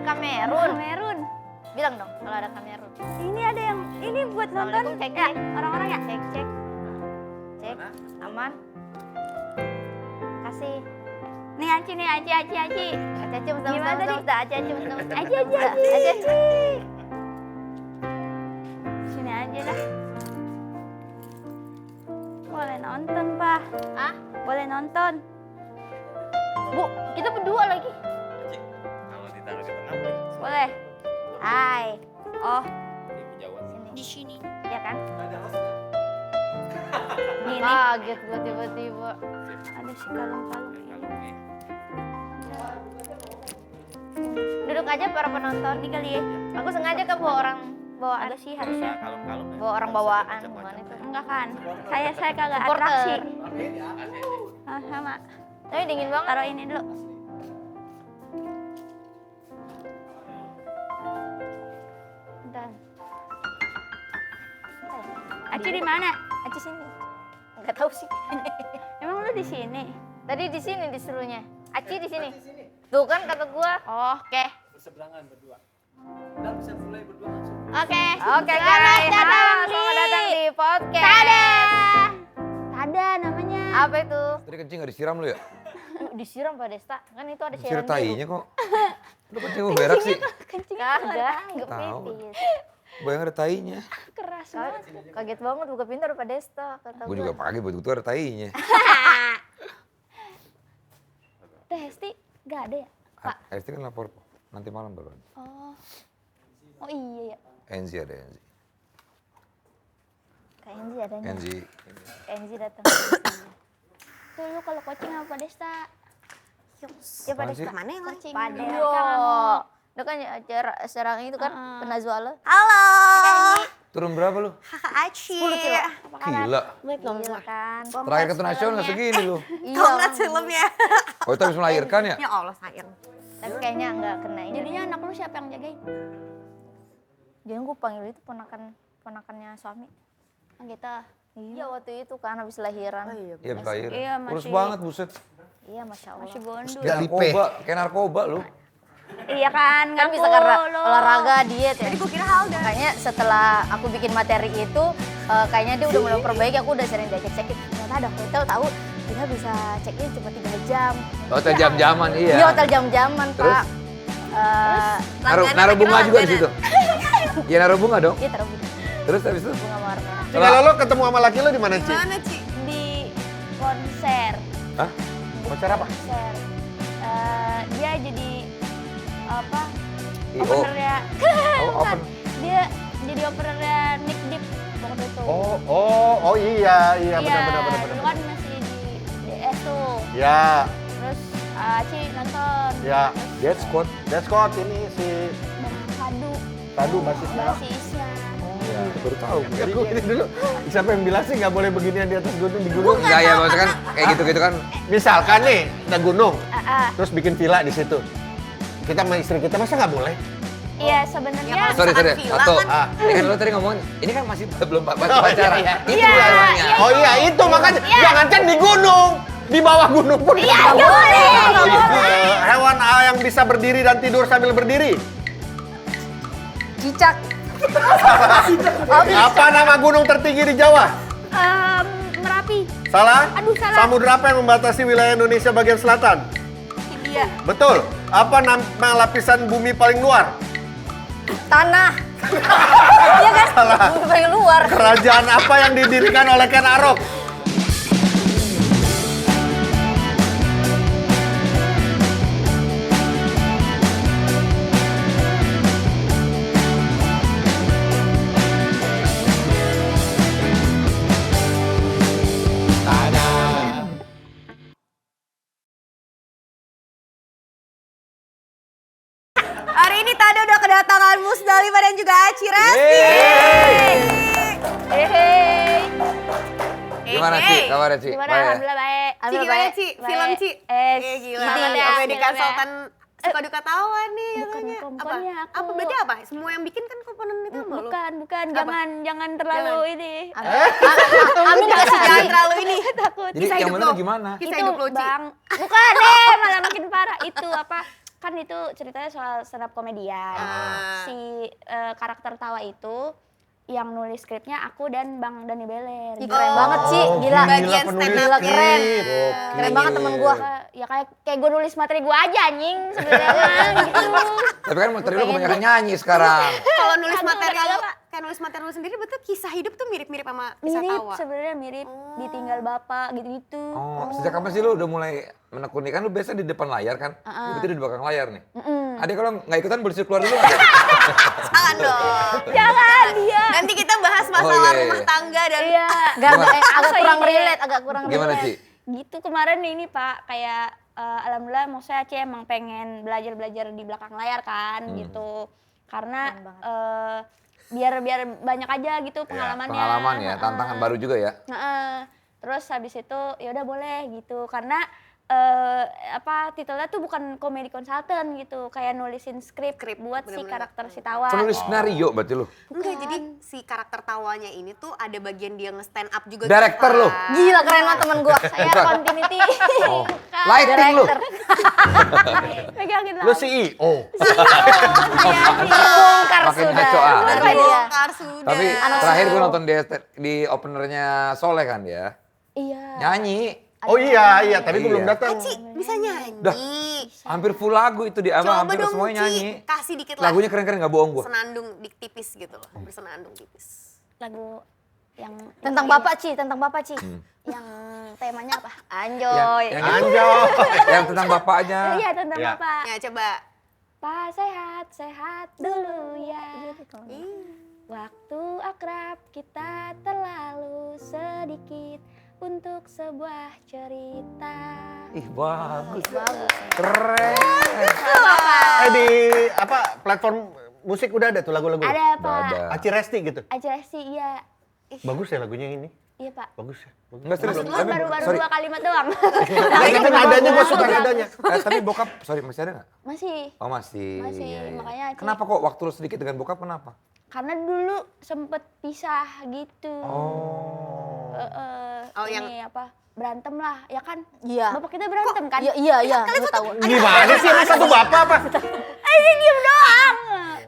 Kamerun. Bilang dong kalau ada Kamerun. Ini ada yang ini buat nonton Cek ya orang-orang ya. Cek. Aman. Kasih. Nih Aci. Aci musnah. Gimana tadi? Aci musnah. Aci. Sini aja dah. Boleh nonton, Pak. Ah? Boleh nonton. Bu, kita berdua lagi. Kalau ditaruh di tengah Boleh. Hai. Oh, Di sini. ya kan? Gini. Kaget gua tiba-tiba. Ada si kalung-kalung. Duduk aja para penonton. Ini kali ya. Aku sengaja kan bawa orang bawaan. Ada sih harusnya. kalung-kalung. Bawa orang bawaan gimana itu? Enggak kan? Saya kagak Supporter. atraksi. Sama. Tapi dingin banget. Taruh ini dulu. Bentar. Aci di mana? Aci sini. Enggak tahu sih. Emang lu di sini? Tadi di sini disuruhnya. Aci di sini. Tuh kan kata gua. Oh, oke. Berseberangan berdua. Dan bisa mulai berdua langsung. Oke. Oke Selamat guys, datang halo, di- selamat datang di podcast. Tada namanya. Apa itu? Tadi kencing gak disiram lu ya? Disiram Pak Desta. Kan itu ada Disiram cairan tainya kok. Lu kencing gue berak sih. Kencingnya Kagak, enggak Tahu. pipis. Bayang ada tainya. keras banget. Kaget banget buka pintu ada Pak Desta kata Gue juga pakai buat itu ada tainya. Teh Hesti nggak ada ya? Pak. Esti kan lapor nanti malam baru ada. Oh. Oh iya ya. Enzi ada Enzi. Kak Enzi adanya. Enzi. Kak Enzi datang. Tuh lu kalau coaching sama Pak Desta. Ya Pak Apaan sih? Desta. Mana yang coaching? Pak Yo. Desta. Itu kan acara serang itu kan penazuala. Halo, Turun berapa lu? Kakak Aci. 10 kilo. Gila. Gila kan. Terakhir ke nasional nggak segini lu. Congrats filmnya. Oh itu habis melahirkan ya? Ya Allah sayang. Tapi kayaknya enggak kena ini. Jadinya anak lu siapa yang jagain? Jangan gue panggil itu ponakannya suami. Kita. Iya waktu itu kan habis lahiran. Iya habis lahir. Iya, Kurus masih- banget buset. Iya Masya Allah. Masih gondul. Kayak narkoba, kayak narkoba lu. Iya kan, Kan nggak bisa karena lo. olahraga diet ya. Jadi gue kira Halda. Makanya setelah aku bikin materi itu kayaknya dia udah mulai memperbaiki, aku udah sering diajak check-in. Ternyata ada hotel tahu kita bisa check-in cuma 3 jam. Hotel jam-jaman Iya iya. hotel jam-jaman Terus? Pak. Naruh bunga juga di situ. Iya naruh bunga dong. Iya taruh bunga Terus habis itu warna Kalau lo ketemu sama laki lo di mana, Ci? Mana Ci? Di konser. Hah? Konser apa? Konser. Dia jadi apa? IO. Openernya. Oh, open. Dia jadi openernya Nick Deep waktu itu. Oh iya benar. Dulu kan masih di DS tuh. Ya, Terus Aci nonton. ya. Dead squad. That's Scott ini si Kadu. Tadu basisnya. Basisnya. Ya. Baru tahu. Aku ini dulu, siapa yang bilang sih nggak boleh beginian di atas gunung di gunung? Enggak ya maksudnya kan kayak gitu-gitu kan. Misalkan nih, ada gunung, Ah. terus bikin villa di situ. Kita sama istri kita masa nggak boleh? Iya sebenarnya. Ya, Sorry, Misalkan villa satu. kan- Ini kan lo tadi ngomong, ini kan masih belum pacaran. Oh, iya. Itu Iya, namanya. iya. Oh iya itu makanya jangan kan di gunung, di bawah gunung pun. Iya Hewan yang bisa berdiri dan tidur sambil berdiri. cicak. Apa nama gunung tertinggi di Jawa? Merapi. Salah? Aduh, salah. Samudra apa yang membatasi wilayah Indonesia bagian selatan? Iya. Betul. Apa nama lapisan bumi paling luar? Tanah. Iya kan? Salah. Bumi paling luar. Kerajaan apa yang didirikan oleh Ken Arok? Hari ini Tada udah kedatangan Musdalifah dan juga Aci Resti. Gimana Ci? Kabarnya Ci? Gimana? Baik ya? Alhamdulillah baik. Ci gimana Ci? Film Ci? Gila. Ini Sampai di filmnya. konsultan suka duka tawa nih katanya. bukannya aku. Apa berarti apa? Semua yang bikin kan komponen itu sama lu? Bukan. Jangan terlalu Jangan. ini. Amin dikasih jangan terlalu ini. Takut. Jadi Kisah yang hidup bener lo. gimana? Kisah Itu hidup lo Ci. Bang. Bukan malah makin parah. Itu apa? kan itu ceritanya soal stand up komedian. Si karakter Tawa itu yang nulis skripnya aku dan Bang Dani Beler. Ih, keren banget sih, gila. Bagian penulis stand up. Gila keren. skrip. Keren banget temen gua. Ya kayak gue nulis materi gue aja anjing sebenarnya mah gitu. Tapi kan materi lu kebanyakan nyanyi sekarang. Kalau nulis Kagak, materi kagak, lu, Pak. kayak nulis materi lu sendiri betul kisah hidup tuh mirip-mirip sama kisah Mirip Tawa. sebenarnya mirip ditinggal bapak gitu-gitu. Oh, sejak kapan sih lu udah mulai menekuni? Kan lu biasa di depan layar kan? Berarti di belakang layar nih. Adik kalau nggak ikutan bersih keluar dulu aja. Jangan dong. Jangan dia. Nanti kita bahas masalah iya, iya. rumah tangga dan Iya. Agak Apa kurang ini? relate, agak kurang Gimana, relate. Ci? Gitu kemarin ini Pak kayak alhamdulillah maksudnya Ci emang pengen belajar di belakang layar kan gitu. Karena biar banyak aja gitu pengalamannya. Pengalaman ya, tantangan baru juga ya. Terus habis itu ya udah boleh gitu karena titelnya tuh bukan komedi konsultan gitu, kayak nulisin skrip buat si bener-bener. karakter si Tawa. Penulis skenario berarti lu. enggak, jadi si karakter Tawanya ini tuh ada bagian dia nge-stand up juga. Director gitu, lu? Pak. Gila keren banget temen gua. Saya continuity. Oh. Lighting lu. Megangin Lu lampu. CEO. Bongkar Makin sudah. ngaco, ah. Bongkar dia. Terbongkar sudah. Tapi terakhir gue nonton di openernya Soleh kan ya. Iya. Nyanyi. Oh iya, tapi gue belum Iya. datang. Ci, bisa nyanyi. Dah. Hampir full lagu itu di Coba hampir dong, semuanya Ci. nyanyi. Kasih dikit lah. Lagunya keren-keren gak bohong gue. Senandung tipis gitu loh. Bersenandung tipis. Lagu yang Tentang bapak Ci, tentang bapak Ci. yang temanya apa? Anjoy. Yang, Anjol. yang tentang bapaknya. Iya tentang Iya. bapak. Ya coba. Pak sehat dulu ya. Waktu akrab kita terlalu sedikit untuk sebuah cerita. Ih bagus. Keren. Di platform musik udah ada tuh lagu-lagu. Ada Udah Pak. ada. Aci Resti gitu. Aja sih iya. Bagus ya lagunya ini. Iya Pak. Bagus ya. Bagus. Enggak serius. Lu baru sorry. 2 kalimat doang. Tapi nadanya gue suka nadanya. Tapi bokap, sorry masih ada nggak? Masih. Oh masih. Masih, Iya, iya. makanya Ci. Kenapa kok waktu lu sedikit dengan bokap kenapa? Karena dulu sempet pisah gitu. Oh. Oh, Ini apa? Berantem lah, ya kan? Iya. Bapak kita berantem kan? Iya, lu tahu. Gimana sih ini satu bapak apa? Ini diem doang.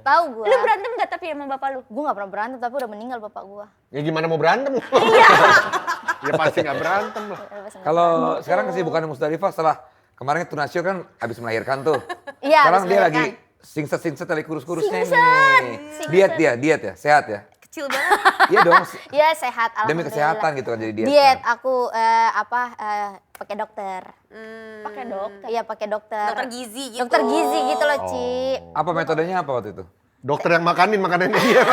Tahu gua. Lu berantem gak tapi sama bapak lu? Gua nggak pernah berantem tapi udah meninggal bapak gua. Ya gimana mau berantem? Ya pasti nggak berantem lah. Kalau sekarang kesibukan Musdalifah setelah kemarin Tunasio kan habis melahirkan tuh. Iya, Sekarang habis dia melahirkan. lagi singset lagi kurus-kurusnya nih. Diet ya, sehat ya. Kecil banget. Iya dong. Iya sehat Demi alhamdulillah. kesehatan gitu kan jadi diet. Diet kan. aku pakai dokter. Pakai dokter. Iya pakai dokter. Dokter gizi gitu. Dokter gizi gitu loh, Ci. Apa metodenya apa waktu itu? Dokter yang makanin makanannya dia.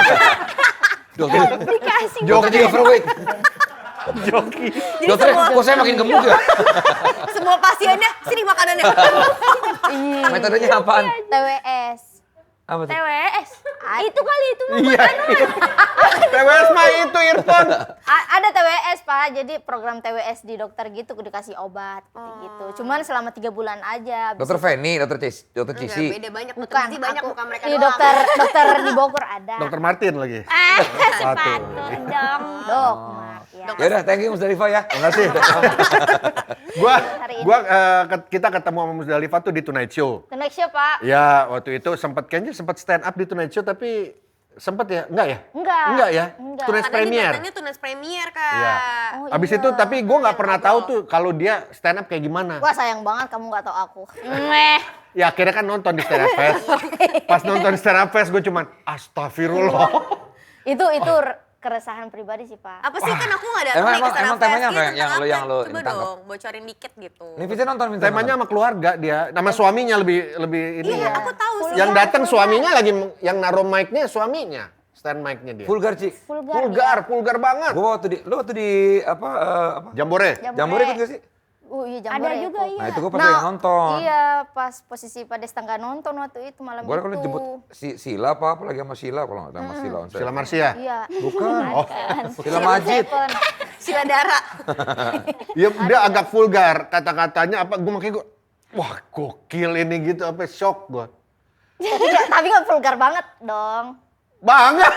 Dokter. Dikasih. Dokter di overweight. Joki. Dokter, kok saya makin gemuk ya? Semua pasiennya, sini makanannya. Metodenya apaan? TWS. Apa tuh? TWS. Itu kali itu mah. Iya. TWS mah itu earphone. Ada TWS, Pak. Jadi program TWS di dokter gitu dikasih obat gitu. Cuman selama 3 bulan aja. Habis Dokter Feni, dokter Cici. Enggak, beda banyak. Dokter Bukan, gizi banyak aku- bukan mereka iya, doang. dokter di Bogor ada. Dokter Martin lagi. Sepatu dong. Dok, ya. Ya udah, thank you Musdalifah ya. Makasih. Kita ketemu sama Musdalifah tuh di Tonight Show. The next show, Pak. Ya, waktu itu kayaknya sempat stand up di Tonight Show tapi sempat ya? Enggak ya? Enggak. Enggak ya? Enggak. Tonight Katanya Premier. katanya tunas premier, Kak. Iya. Oh, Abis iya. itu tapi gue nggak pernah tahu tuh kalau dia stand up kayak gimana. Wah, sayang banget kamu nggak tahu aku. Meh. Ya akhirnya kan nonton di stand up fest. Pas nonton di stand up fest gue cuman astagfirullah. Itu keresahan pribadi sih, Pak. Apa sih kan aku nggak datang Emang- nih ke emang stand up temanya fest apa gitu, yang tentang lu- yang apa? lu Coba ditangkap? dong, bocorin dikit gitu. Ini Vincent nonton Temanya sama keluarga dia, nama suaminya lebih ini. Iya, aku tahu sih. Yang datang suaminya lagi yang naruh mic-nya suaminya, stand mic-nya dia. Vulgar, Ci. Vulgar banget. Gua waktu di apa Jambore. Jambore ikut gak sih? Iya, Ada Jambore juga itu. iya. Nah, itu gua pas lagi nonton. Iya, pas posisi pada setengah nonton waktu itu malam Gua itu. kalau jemput Sila apa lagi sama Sila kalau nggak sama Sila. Sila Marsia. Iya. Bukan. Oh, Sila Majid. Seven. Sila Dara. dia agak vulgar kata-katanya apa? Gue makanya gue, wah gokil ini gitu, apa shock gue. Tapi nggak vulgar banget dong. Banget.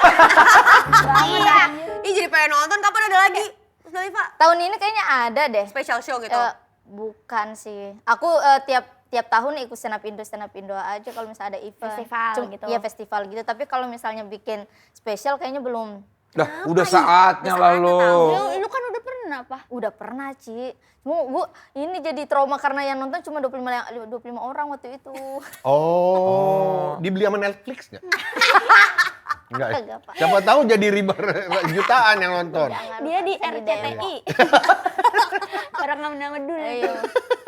Iya. Ih jadi pengen nonton, kapan ada lagi? Musdalifah, Tahun ini kayaknya ada deh. special show gitu. Bukan sih. Aku tiap tahun ikut stand up Indo aja kalau misalnya ada event. Festival gitu. Iya festival gitu. Tapi kalau misalnya bikin spesial kayaknya belum. Lah, udah saatnya lah lo. Lu kan udah pernah, Pak. Udah pernah, Ci. Cuma gue ini jadi trauma karena yang nonton cuma 25 orang waktu itu. Oh, dibeli sama Netflix nggak? Enggak. Kagak, Pak. Siapa tahu jadi riba jutaan yang nonton. Dia di RCTI. Orang nama dulu. Ayo,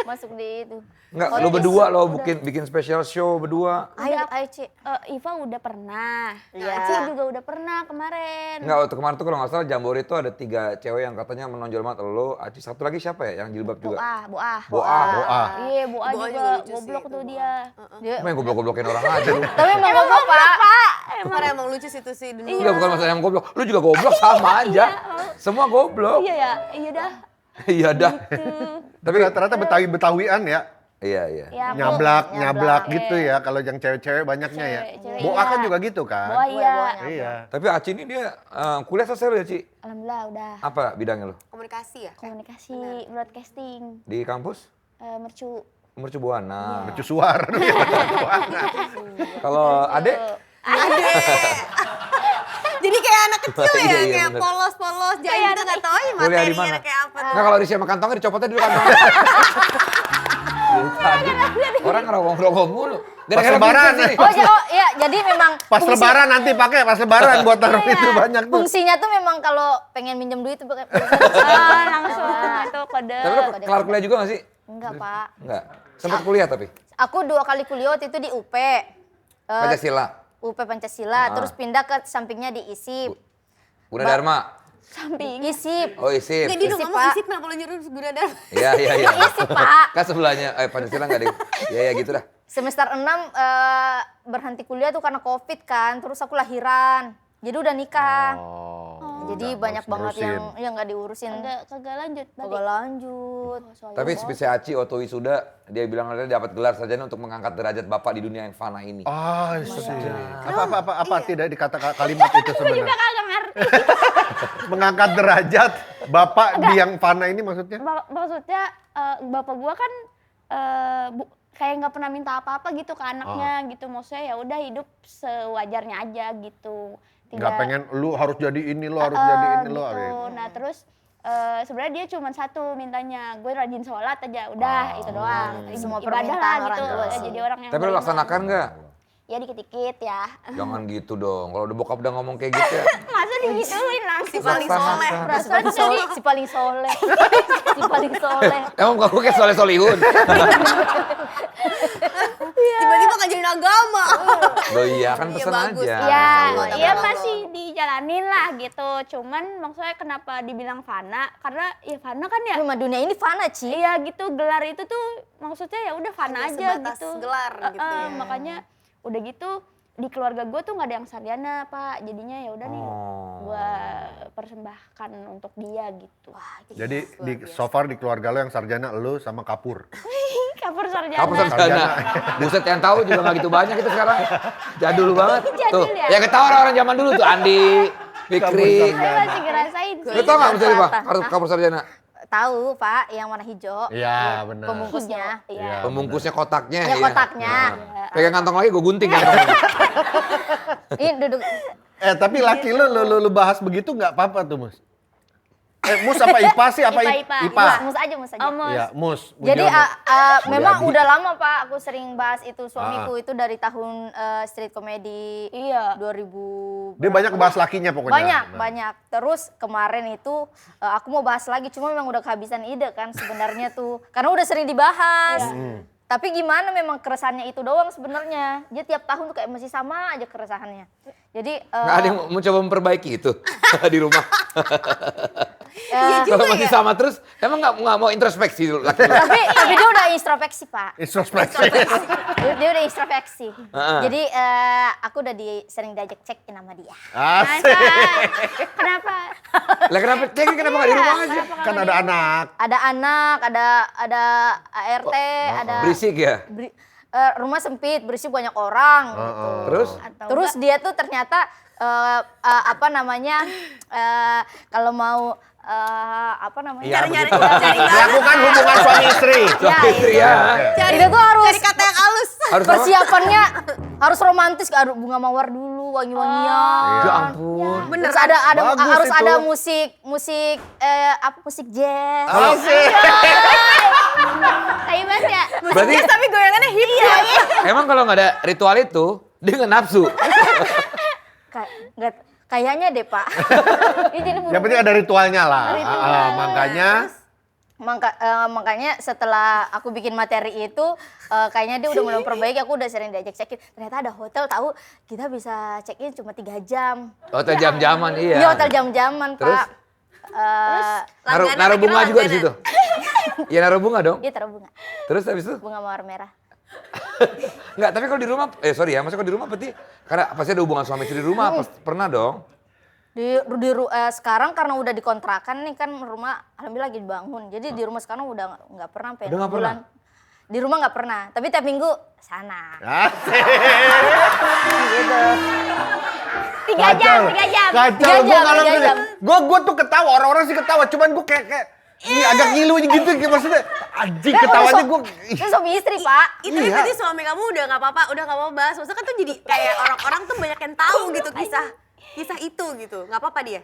masuk di itu. Enggak, lo berdua lo bikin special show berdua. Ayo, Ci. Iva udah pernah. Iya. Aci juga udah pernah kemarin. Enggak, waktu kemarin tuh kalau nggak salah Jambore itu ada 3 cewek yang katanya menonjol banget. Lo, Aci, satu lagi siapa ya yang jilbab juga? Boah. Boah. Iya, Boah Boah juga juga lucu sih, goblok itu tuh Boah. dia. Dia, Main goblok-goblokin orang aja lu. tapi emang goblok, Pak. Karena emang lucu sih itu sih dunia. Enggak, bukan masalah yang goblok. Lu juga goblok sama aja. Semua goblok. Iya ya, iya dah. Iya dah. Tapi rata-rata Betawian ya. Iya. Ya, aku- Nyablak nyablak, gitu ya. Kalau yang cewek-cewek banyaknya ya. Cewek-cewek, Boa kan iya. juga gitu kan. Boah iya. Iya. Tapi Aci ini dia kuliah selesai lo ya, Ci? Alhamdulillah udah. Apa bidangnya lo? Komunikasi ya? Komunikasi, broadcasting, Di kampus? mercu. Mercu Buana. Mercusuar. Kalau Ade? Jadi kayak anak kecil ya, Iya, kayak bener. polos-polos, jadi kita nggak tahu ya Kuliah di materinya mana? kayak apa tuh. Nggak, kalau diisi sama kantongnya dicopotnya dulu kantongnya. Dari tadi orang ngerokok-ngerokok mulu. Pas lebaran. Iya, jadi memang Pas lebaran nanti pakai pas lebaran buat taruh itu banyak tuh. fungsinya tuh memang kalau pengen minjem duit tuh Langsung itu kode. Tapi lo kelar kuliah juga nggak sih? Enggak, Pak. Enggak. Sempat kuliah tapi? Aku 2 kali kuliah waktu itu di UP. Pancasila. UP Pancasila, terus pindah ke sampingnya di ISIP. Gunadarma. Samping. ISIP. Oh isip. Nggak, dia udah Isi, ngomong Pak. isi kenapa lo nyuruh Gunadarma? Iya. ISIP, Pak. Kan sebelahnya, Pancasila nggak ada. Iya gitu dah. Semester 6 berhenti kuliah tuh karena Covid kan, terus aku lahiran. Jadi udah nikah. Jadi banyak banget yang nggak diurusin. Kagak lanjut. Kagak lanjut. Tapi seperti Aci waktu wisuda, dia bilang dia dapat gelar sarjana untuk mengangkat derajat bapak di dunia yang fana ini. Ah, apa tidak dikatakan kalimat itu sebenarnya? Kagak ngerti. Mengangkat derajat bapak di yang fana ini maksudnya? Maksudnya bapak gua kan kayak nggak pernah minta apa-apa gitu ke anaknya gitu. Maksudnya ya udah hidup sewajarnya aja gitu. Nggak pengen lu harus jadi ini, lu harus jadi ini, lu. gitu. Nah terus sebenarnya dia cuma satu mintanya, gue rajin sholat aja, udah itu doang. Semua Ibadah lah permintaan gitu, orang tua sih. jadi orang yang Tapi lo beriman. laksanakan nggak? Ya dikit-dikit ya. Jangan gitu dong. Kalau udah bokap udah ngomong kayak gitu ya. Masa digituin langsung. Si paling soleh. Si paling soleh. Si paling soleh. Emang muka gue kayak soleh-solihun? Tiba-tiba ngajarin agama. Loh iya kan Iya, pesen bagus. aja. Ya, Sama iya sama masih dijalanin lah gitu. Cuman maksudnya kenapa dibilang fana? Karena ya fana kan ya. Cuma dunia ini fana, Ci. Iya gitu, gelar itu tuh maksudnya ya udah fana Hanya aja sebatas gitu. gelar gitu ya. Makanya udah gitu di keluarga gue tuh nggak ada yang sarjana, Pak. Jadinya ya udah nih gue persembahkan untuk dia gitu. Jadi so far di keluarga lo yang sarjana lu sama Kapur. Kapur sarjana. Kapur sarjana. Buset yang tahu juga nggak gitu banyak itu sekarang. Jadul banget. Jadul Tuh, ya? yang ketawa orang-orang zaman dulu tuh Andi, Fikri. Saya masih ngerasain sih. Lu tau nggak misalnya Pak, Hah? kapur sarjana? Tahu, Pak, yang warna hijau. Iya, benar. Pembungkusnya. Iya. Pembungkusnya kotaknya. Ya, iya. kotaknya. Nah, pegang kantong lagi gue gunting kantongnya. Ini duduk. Tapi laki lu bahas begitu nggak apa-apa tuh, Mus? Mus apa IPA sih? Apa IPA. IPA? Mus aja, Mus aja. Mus. Iya, Mus. Jadi Mujiawan. memang Mulyadi. udah lama, Pak, aku sering bahas itu suamiku itu dari tahun street comedy Iya. 2000. Dia banyak bahas lakinya pokoknya. Banyak, Nah. banyak. Terus kemarin itu aku mau bahas lagi, cuma memang udah kehabisan ide kan sebenarnya tuh. Karena udah sering dibahas. Tapi gimana memang keresahannya itu doang sebenarnya. Dia tiap tahun tuh kayak masih sama aja keresahannya. Jadi Nggak ada yang mau coba memperbaiki itu di rumah. Iya juga Kalau masih ya. sama terus, emang nggak mau introspeksi dulu laki lu? tapi dia udah introspeksi, Pak. Introspeksi. Dia udah introspeksi. Heeh. Jadi aku udah sering diajak cekin sama dia. Asik. Kenapa? Lah kenapa cekin kenapa nggak di rumah aja? Kan ada anak. Ada anak, ada ART, ada Berisik ya? rumah sempit, berisi banyak orang gitu. Terus? Terus dia tuh ternyata apa namanya kalau mau apa namanya? Iya, Cari-cari begitu. cari Melakukan hubungan suami istri. Suami istri ya. Itu tuh harus Harus apa? persiapannya harus romantis, ada bunga mawar dulu, wangi-wangian. Ya ampun. Terus ada Bagus harus itu. ada musik musik jazz. Asik. Kayak banget ya. Berarti Tapi goyangannya hip ya. emang kalau nggak ada ritual itu, dia nggak nafsu. Kayaknya deh, Pak. Iya, jadi Yang penting ada ritualnya lah. Makanya Makanya setelah aku bikin materi itu kayaknya dia udah mulai memperbaiki, aku udah sering diajak check-in. Ternyata ada hotel tahu kita bisa check-in cuma 3 jam. Hotel jam-jaman, iya. Iya, hotel jam-jaman, Terus? Pak. Naruh bunga juga di situ. Iya naruh bunga dong. Iya, taruh bunga. Terus habis itu? Bunga mawar merah. Enggak, tapi kalau di rumah, sorry ya, maksudnya kalau di rumah berarti karena pasti ada hubungan suami istri di rumah, pernah dong. Sekarang karena udah dikontrakan nih kan rumah alhamdulillah lagi dibangun. Jadi di rumah sekarang udah nggak pernah sampai Udah 6 nggak bulan. Di rumah nggak pernah, tapi tiap minggu sana. asik. Gitu. 3 jam. Kacau. 3 jam, 3 jam. Gue tuh ketawa, orang-orang sih ketawa. Cuman gue kayak agak ngilu gitu. Maksudnya anjing ketawanya gue. Itu suami istri, Pak. Itu Iya. berarti suami kamu udah nggak apa-apa bahas. Maksudnya kan tuh jadi kayak orang-orang tuh banyak yang tahu gitu kisah itu gitu. Nggak apa-apa dia.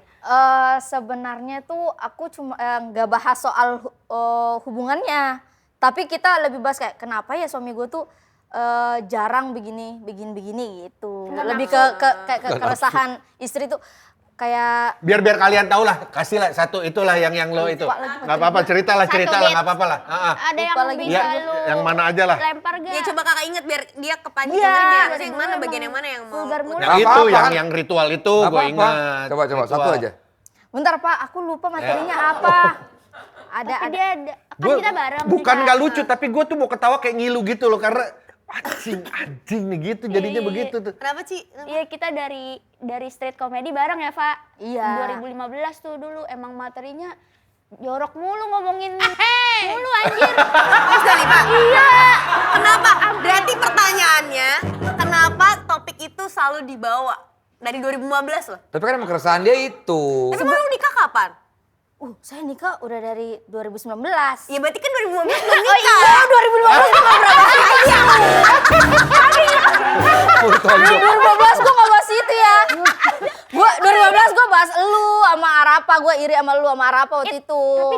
Sebenarnya tuh aku cuma nggak bahas soal hubungannya, tapi kita lebih bahas kayak kenapa ya suami gue tuh jarang begini gitu. Lebih ke keresahan istri tuh kayak Biar kalian tahu lah, kasih lah satu itulah yang lo itu. Lupa lagi Nggak apa-apa, cerita lah, nggak apa-apa lah. Ada yang Lupa lagi. bisa Ya, lu yang mana aja lah. lempar gak? Ya coba kakak inget biar dia kepancing Iya, aja. Maksudnya dari yang dulu mana emang bagian yang mana yang mau. vulgar mulu. Nggak Yang itu, apa-apa. yang ritual itu Nggak gue apa-apa. ingat. Coba, Ritual. satu aja. bentar, Pak, aku lupa materinya apa. Tapi Ada dia kan Gua- kita bareng. bukan nikah. nggak lucu, tapi gue tuh mau ketawa kayak ngilu gitu loh. Karena anjing nih gitu, jadinya Iya. begitu tuh. Kenapa Ci? Iya, kita dari street comedy bareng ya, Pak. Iya. 2015 tuh dulu emang materinya jorok mulu ngomongin mulu anjir. Terus dari Pak. Iya. Kenapa? Berarti pertanyaannya, kenapa topik itu selalu dibawa? Dari 2015 loh. Tapi kan emang keresahan dia itu. Emang lu nikah kapan? saya nikah udah dari 2019. Ya berarti kan 2015 belum nikah. Iya, 2015 gua nggak berapa aja. Oh, tonjok. 2015 gua nggak bahas itu ya. 2015 gua bahas elu sama Arapa, gua iri sama lu sama Arapa waktu itu. Tapi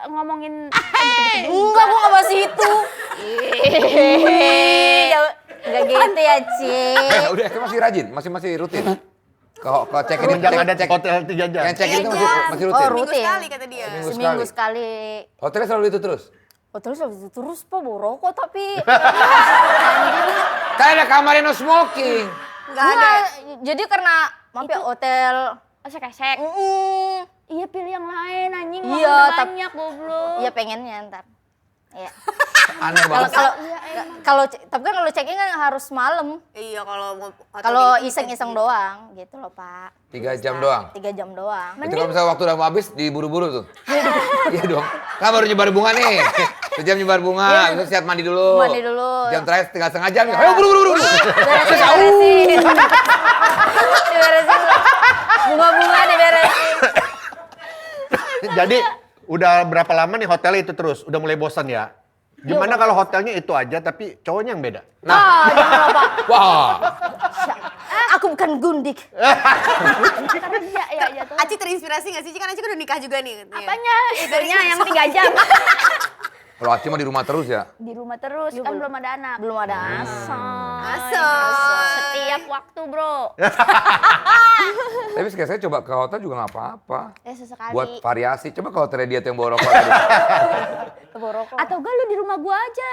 ngomongin Enggak, gua nggak bahas itu. Enggak gitu ya, Ci. Udah, masih rajin, masih rutin. Kalau check-in Semenjak ada check- hotel 3 jam. yang check-in itu Iya, masih rutin. Oh, Seminggu rutin. sekali kata dia. Seminggu Seminggu sekali. sekali. Hotelnya selalu itu terus? Oh, terus habis itu terus Pak bawa rokok tapi. Kayak ada kamarnya no smoking. Enggak ada. Enggak, jadi karena maaf ya hotel. esek-esek. Iya, pilih yang lain anjing. Iya, Iya, tapi- banyak goblok. Iya pengennya ntar. Iya. Aneh Kalau banget. tapi kan kalau check-in kan harus malam. Iya kalau mau hotel Kalau gitu, iseng-iseng doang gitu loh, Pak. 3 jam doang. 3 jam doang. Itu kalau misalnya waktu udah mau habis diburu-buru tuh. Iya dong. Kan baru nyebar bunga nih. Sejam nyebar bunga, terus siap mandi dulu. Mandi dulu. Jam terakhir tinggal setengah jam. Ayo buru-buru. Diberesin. Diberesin. Bunga-bunga diberesin. Jadi udah berapa lama nih hotelnya itu terus? Udah mulai bosan ya? Gimana kalau hotelnya itu aja tapi cowoknya yang beda? Ah, jangan lupa. Wah. Aku bukan gundik. Tapi ya jatuh. Aci terinspirasi gak sih? Ci? Kan Aci kan udah nikah juga nih. katanya. Apanya? Itunya yang 3 jam. Kalau Aci mah di rumah terus ya. Di rumah terus, kan belum ada anak. Belum ada anak. Asal. Setiap waktu, Bro. Tapi sekali saya coba ke hotel juga nggak apa-apa. Sesekali. Buat variasi. Coba ke hotelnya dia tuh yang bawa rokok tadi. Bawa rokok. Atau enggak lu di rumah gua aja.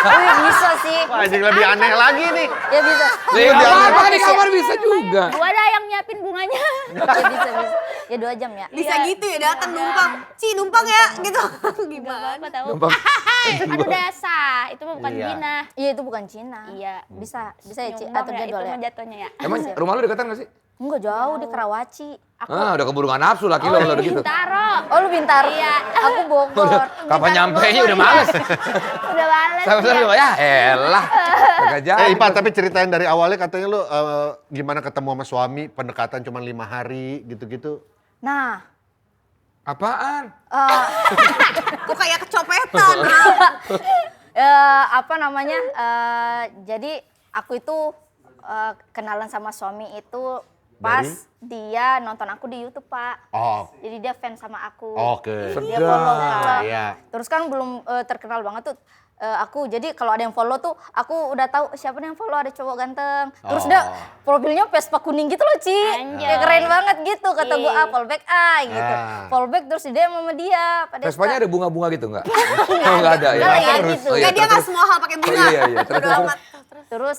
Oh, ya bisa sih. Wah, jadi lebih aneh lagi nih. Ya bisa. Ya apa di kamar bisa juga. Gua ada yang nyiapin bunganya. Ya bisa. Ya 2 jam ya. Bisa gitu ya datang numpang. Ci numpang ya gitu. Gimana? Apa tahu? Gampang. Kan udah sah, itu mah bukan Iya. zina. Iya itu bukan Cina. Iya. Bisa ya Ci, Nyumbang atur ya, jadwal itu ya. mah jatuhnya ya. Emang rumah lu deketan gak sih? Enggak jauh di Karawaci. Ah, udah keburu nggak nafsu laki lo kalau udah gitu. Bintaro. Oh lu Bintaro? Iya. Aku Bogor. Kapan nyampe udah males. Udah males. Sama-sama ya elah. Kagak jadi. Ipan, tapi ceritain dari awalnya katanya lu gimana ketemu sama suami, pendekatan cuma 5 hari gitu-gitu. Nah, Apaan? Kok kayak kecopetan. apa namanya? Jadi aku itu kenalan sama suami itu pas dia nonton aku di YouTube, Pak. Oh, Jadi dia fans sama aku. oke. Dia follow Kak. Iya. Terus kan belum terkenal banget tuh aku. Jadi kalau ada yang follow tuh aku udah tahu siapa nih yang follow, ada cowok ganteng. Terus dia profilnya Vespa kuning gitu loh, Ci. Anjay. Kayak keren banget gitu. Kata gue, fallback gitu. Ah. Fallback terus dia sama dia. Pada Vespanya ada bunga-bunga gitu nggak? Oh nggak ada ya. Nggak, ya Terus, gitu. oh, iya, Kayak dia nggak terus. semua hal pakai bunga. Oh, iya, iya. Terus, Bodo terus. amat. Terus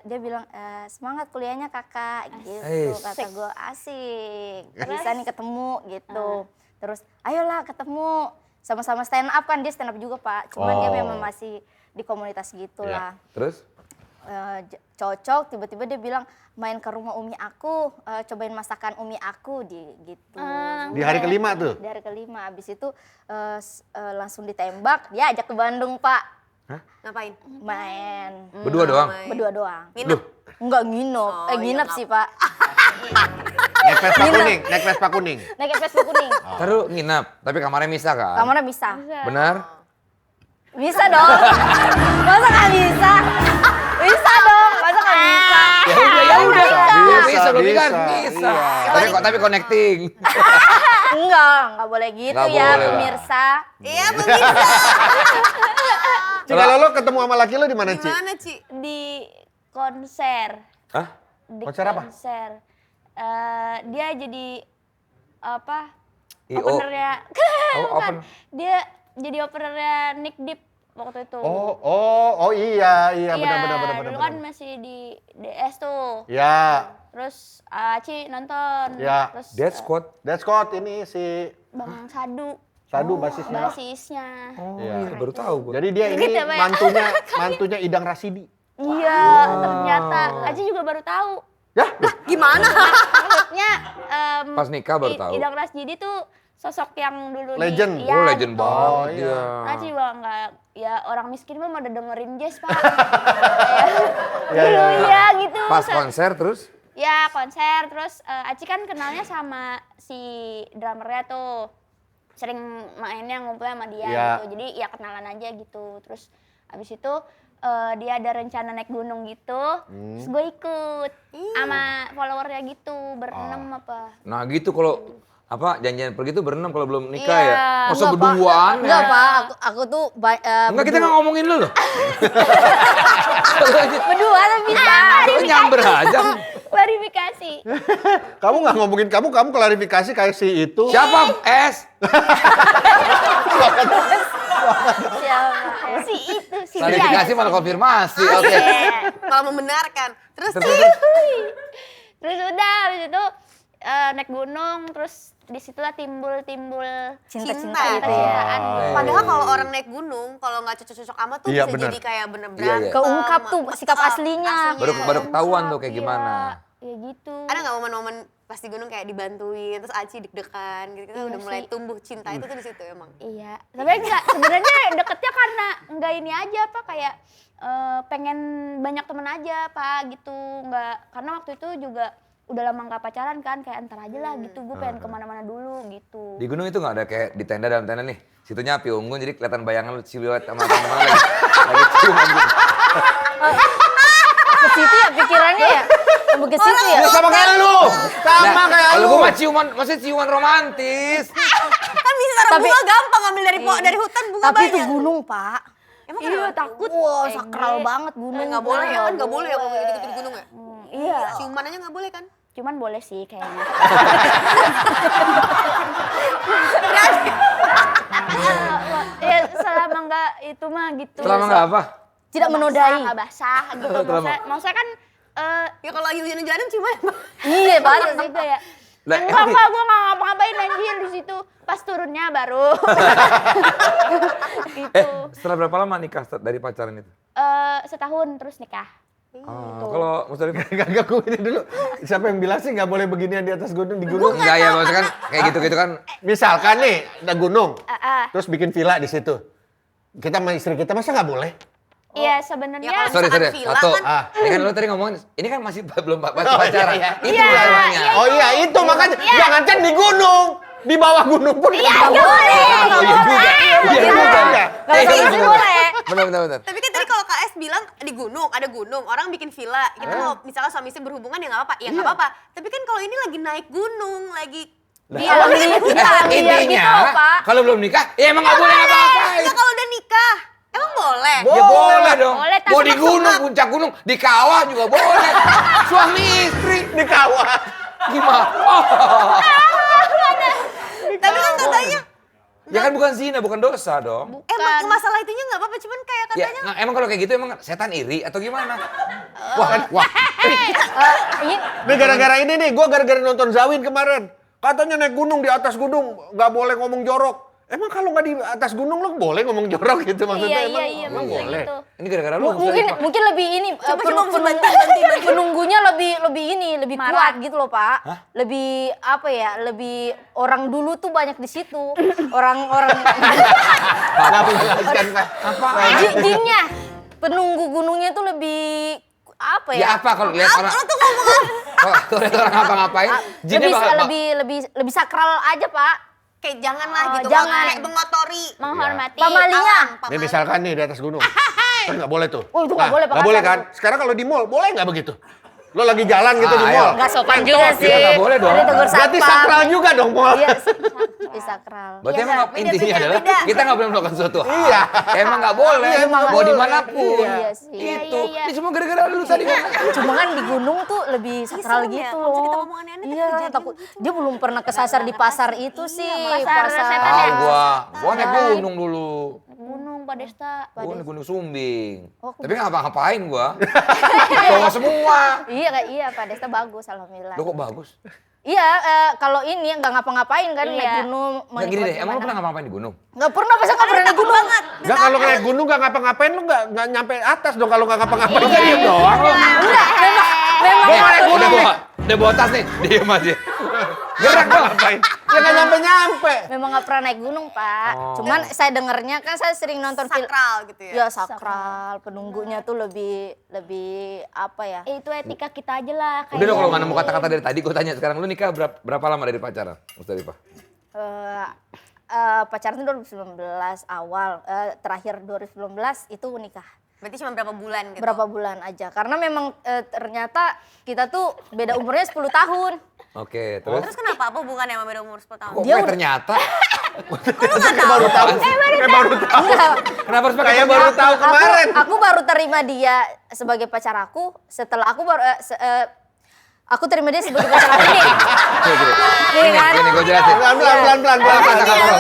dia bilang semangat kuliahnya kakak gitu. Ais. Kata gue asik. Bisa nih ketemu gitu. Terus ayolah ketemu. Sama-sama stand up kan, dia stand up juga Pak. Cuman dia memang masih di komunitas gitu lah. Terus? Cocok, tiba-tiba dia bilang main ke rumah Umi aku, cobain masakan Umi aku gitu. Di hari kelima tuh? Di hari kelima, abis itu langsung ditembak, dia ajak ke Bandung Pak. Ngapain? Main, Berdua doang? berdua doang. Nginep. Enggak nginep, Oh, nginep iya, sih Pak. Naik Vespa kuning, naik Vespa kuning. Naik Vespa kuning, Taruh nginap, tapi kamarnya misah kan? kamarnya bisa. Benar? Bisa dong, masa nggak bisa? Bisa dong, masa nggak bisa? Ya udah, ya udah. Bisa, Bisa, berarti kan bisa, bisa. iya. Tapi connecting. Nggak boleh gitu Nggak ya boleh, Pak. pemirsa. Iya pemirsa. Ci, kalau lo ketemu sama laki lo di mana, Ci? Gimana Ci? Di konser. Hah? Di Konser apa? konser. Dia jadi apa? I.O. Openernya. Oh, Bukan. open. Dia jadi openernya Nick Deep waktu itu. Oh iya, benar. Dulu kan masih di DS tuh. Ya, Terus Aci nonton. Ya. Terus Dead Squad. Dead Scott ini si Bang Sadu. Sadu basisnya. Basisnya. Oh Iya. iya, baru tahu gue. Jadi dia ini Gitu, Pak, ya? mantunya Idang Rasidi. Iya, ternyata Aci juga baru tahu. Ya, Gimana? Maksudnya Pas nikah baru tahu. Idang Rasidi tuh sosok yang dulu Legend. Iya, Oh legend gitu. banget Oh, dia. Aci juga nggak, ya orang miskin mah pada dengerin jazz Pak. Ya, Dulu ya. iya gitu. Pas konser terus? Ya konser, terus Aci kan kenalnya sama si drummernya tuh. Sering mainnya ngumpulnya sama dia Ya. gitu. Jadi ya kenalan aja gitu. Terus abis itu dia ada rencana naik gunung gitu. Terus gue ikut sama followernya gitu, berenam apa. Nah gitu kalau apa janjian pergi tuh berenam kalau belum nikah Iya. ya. Masa Enggak, Pak. berduaan ya? Enggak Pak, aku tuh Enggak, kita nggak ngomongin lu loh. berdua tuh bisa. Lu nyamber aja. Verifikasi. Kamu nggak ngomongin kamu klarifikasi kayak si itu. Siapa? S. Siapa? Si itu, si dia. Klarifikasi malah konfirmasi. Oke. Malah membenarkan. Terus Terus udah habis itu naik gunung, terus disitulah timbul Cinta-cinta cinta. gitu ya. cintaan. Padahal kalau orang naik gunung, kalau nggak cocok-cocok amat tuh Iya, bisa benar. jadi kayak bener Iya, berantem. iya. Keungkap tuh sikap aslinya. Baru ketahuan tuh kayak Iya, gimana. ya gitu. Ada nggak momen-momen pas di gunung kayak dibantuin, terus Aci deg-degan gitu, Iya udah mulai sih. tumbuh cinta itu tuh di situ emang. Iya, tapi enggak, sebenarnya deketnya karena enggak ini aja Pak, kayak pengen banyak temen aja Pak gitu, enggak, karena waktu itu juga udah lama nggak pacaran kan, kayak antar aja lah gitu, gue pengen kemana-mana dulu gitu. Di gunung itu nggak ada kayak di tenda dalam tenda nih. Situnya api unggun jadi kelihatan bayangan lu siluet sama teman-teman lagi ciuman gitu. Ke situ ya pikirannya ya. Mau ke situ ya. Ya sama kayak lu. Sama kayak Kalau lu. gue mah ciuman, maksudnya ciuman romantis. Kan bisa taruh Tapi- bunga gampang ngambil dari hutan bunga Tapi itu banyak. gunung, Pak. Emang Iya kenapa? takut. Wow, sakral banget gunung. Nggak boleh ya kan, nggak boleh ya kalau gitu di gunung ya. Iya, Ciuman aja nggak boleh kan? cuman boleh sih kayaknya. Ya selama enggak itu mah gitu. Selama nggak apa? Tidak menodai. Nggak basah gitu. Maksudnya kan Ya kalau lagi hujan-hujanan ciuman. Iya, banget sih. juga ya. Lah, Enggak, gue nggak ngapa-ngapain anjir di situ. Pas turunnya baru. Gitu. Setelah berapa lama nikah dari pacaran itu? Setahun terus nikah. Kalau Muslim Gak gue ini dulu. Siapa yang bilang sih nggak boleh beginian di atas gunung, di gunung? enggak ya, maksudnya kan kayak gitu-gitu kan. Misalkan nih ada gunung, Ah, terus bikin villa di situ. Kita sama istri kita masa nggak boleh? Iya Ya, sebenarnya. kalau Sorry, misalkan villa Satu. kan- Ini kan lo tadi ngomongin, ini kan masih belum pacaran. Oh, iya. Itu Iya, masalahnya. iya. Oh iya itu makanya jangan kan di gunung, di bawah gunung pun Iya, nggak nggak boleh. Oh, iya juga. Iya juga. Kalau Iya sama juga. boleh. Benar. Tapi kan tadi kalau KS bilang di gunung, ada gunung, orang bikin villa. Kita mau misalnya suami istri berhubungan ya nggak apa-apa. Ya nggak apa-apa. Tapi kan kalau ini lagi naik gunung, lagi Di alam liar gitu Intinya, loh, Pak. kalau belum nikah, ya emang nggak boleh ngapa-ngapain. ya kalau udah nikah, emang boleh? Ya boleh dong. Boleh, tapi Mau di maksud gunung, puncak gunung, di kawah juga boleh. Suami istri Di kawah. gimana? Oh. Tapi kan katanya, Ya kan bukan zina, bukan dosa dong. emang masalah itunya nggak apa-apa. Cuman kayak Ya, katanya, nah, emang kalau kayak gitu emang setan iri atau gimana? Wah. Ini gara-gara ini nih, gue gara-gara nonton Zawin kemarin. Katanya naik gunung, di atas gunung, nggak boleh ngomong jorok. Emang kalau nggak di atas gunung lo boleh ngomong jorok gitu maksudnya? Iya, Emang maksudnya boleh? gitu. Ini gara-gara lu. Mungkin lebih ini Coba bantu. penunggunya lebih Marah. kuat gitu loh, Pak. Lebih apa ya? Lebih orang dulu tuh banyak di situ. Orang-orang Nggak menjelaskan kan? jinnya penunggu gunungnya tuh lebih apa Ya ya? apa kalau lihat orang? Kalau lihat orang ngapa-ngapain, jinnya Lebih sakral aja, Pak. kayak janganlah gitu. jangan. Kayak mengotori. Menghormati. Pamalinya. Nih misalkan nih di atas gunung. Kan nggak boleh tuh. Oh, itu nggak boleh, Pak Nggak boleh Kasar kan? Sekarang kalau di mall, boleh nggak begitu? Lo lagi jalan gitu di ayo. mall. Nggak sopan Pentos juga gitu. sih. nggak boleh dong. Udah tegur Berarti satpam. sakral juga dong mall. Iya, lebih sakral. Berarti Iya, emang beda, intinya adalah beda. kita nggak boleh melakukan sesuatu hal. Iya. Emang nggak boleh. Iya, emang Mau nggak boleh. dimanapun. Iya sih. Itu. Iya. Ini semua gara-gara lu tadi kan. Cuma kan di gunung tuh lebih sakral serem ya, gitu kalau misalnya kita loh. ngomong aneh-aneh tapi Iya, kejadian takut. Dia belum pernah kesasar di pasar itu sih. pasar setan Tahu ya? gua naik gunung dulu. Gunung Pak Desta. Gua naik gunung Sumbing. Oh, aku- Tapi nggak ngapa-ngapain gua. Bawa semua. Iya, Pak Desta bagus alhamdulillah. Lu kok bagus? Iya, kalau ini nggak ngapa-ngapain kan Iya. naik gunung. Nggak gini deh, emang lu pernah ngapa-ngapain di gunung? Nggak pernah, masa nggak pernah naik gunung? Nggak kalau naik gunung nggak ngapa-ngapain lo nggak nyampe atas dong kalau nggak ngapa-ngapain kan diem doang lo. Enggak, memang Udah bawa tas nih, diem aja. Gerak dong. Ngapain? Ya nggak nyampe-nyampe. memang nggak pernah naik gunung, Pak. Oh. Cuman saya dengernya kan saya sering nonton film. Sakral gitu ya. Ya sakral, penunggunya tuh lebih apa ya? Itu etika kita aja lah. Udah dong kalau nggak nemu kata-kata dari tadi, gue tanya sekarang lu nikah berapa lama dari pacaran, Mustalifah? Pacaran tuh 2019 awal, terakhir 2019 itu nikah. Berarti cuma berapa bulan gitu. Berapa bulan aja. Karena memang ternyata kita tuh beda umurnya 10 tahun. Oke, terus? Terus kenapa? Apa hubungannya sama beda umur 10 tahun? Kok Dia gue udah- ternyata? Baru tahu. Kayak baru tahu. Kenapa harus pakai Kayak baru tahu kemarin. Aku baru terima dia sebagai pacar aku setelah aku baru aku terima dia sebagai pacar aku nih. Nih kan? Gini gue jelasin. Pelan-pelan.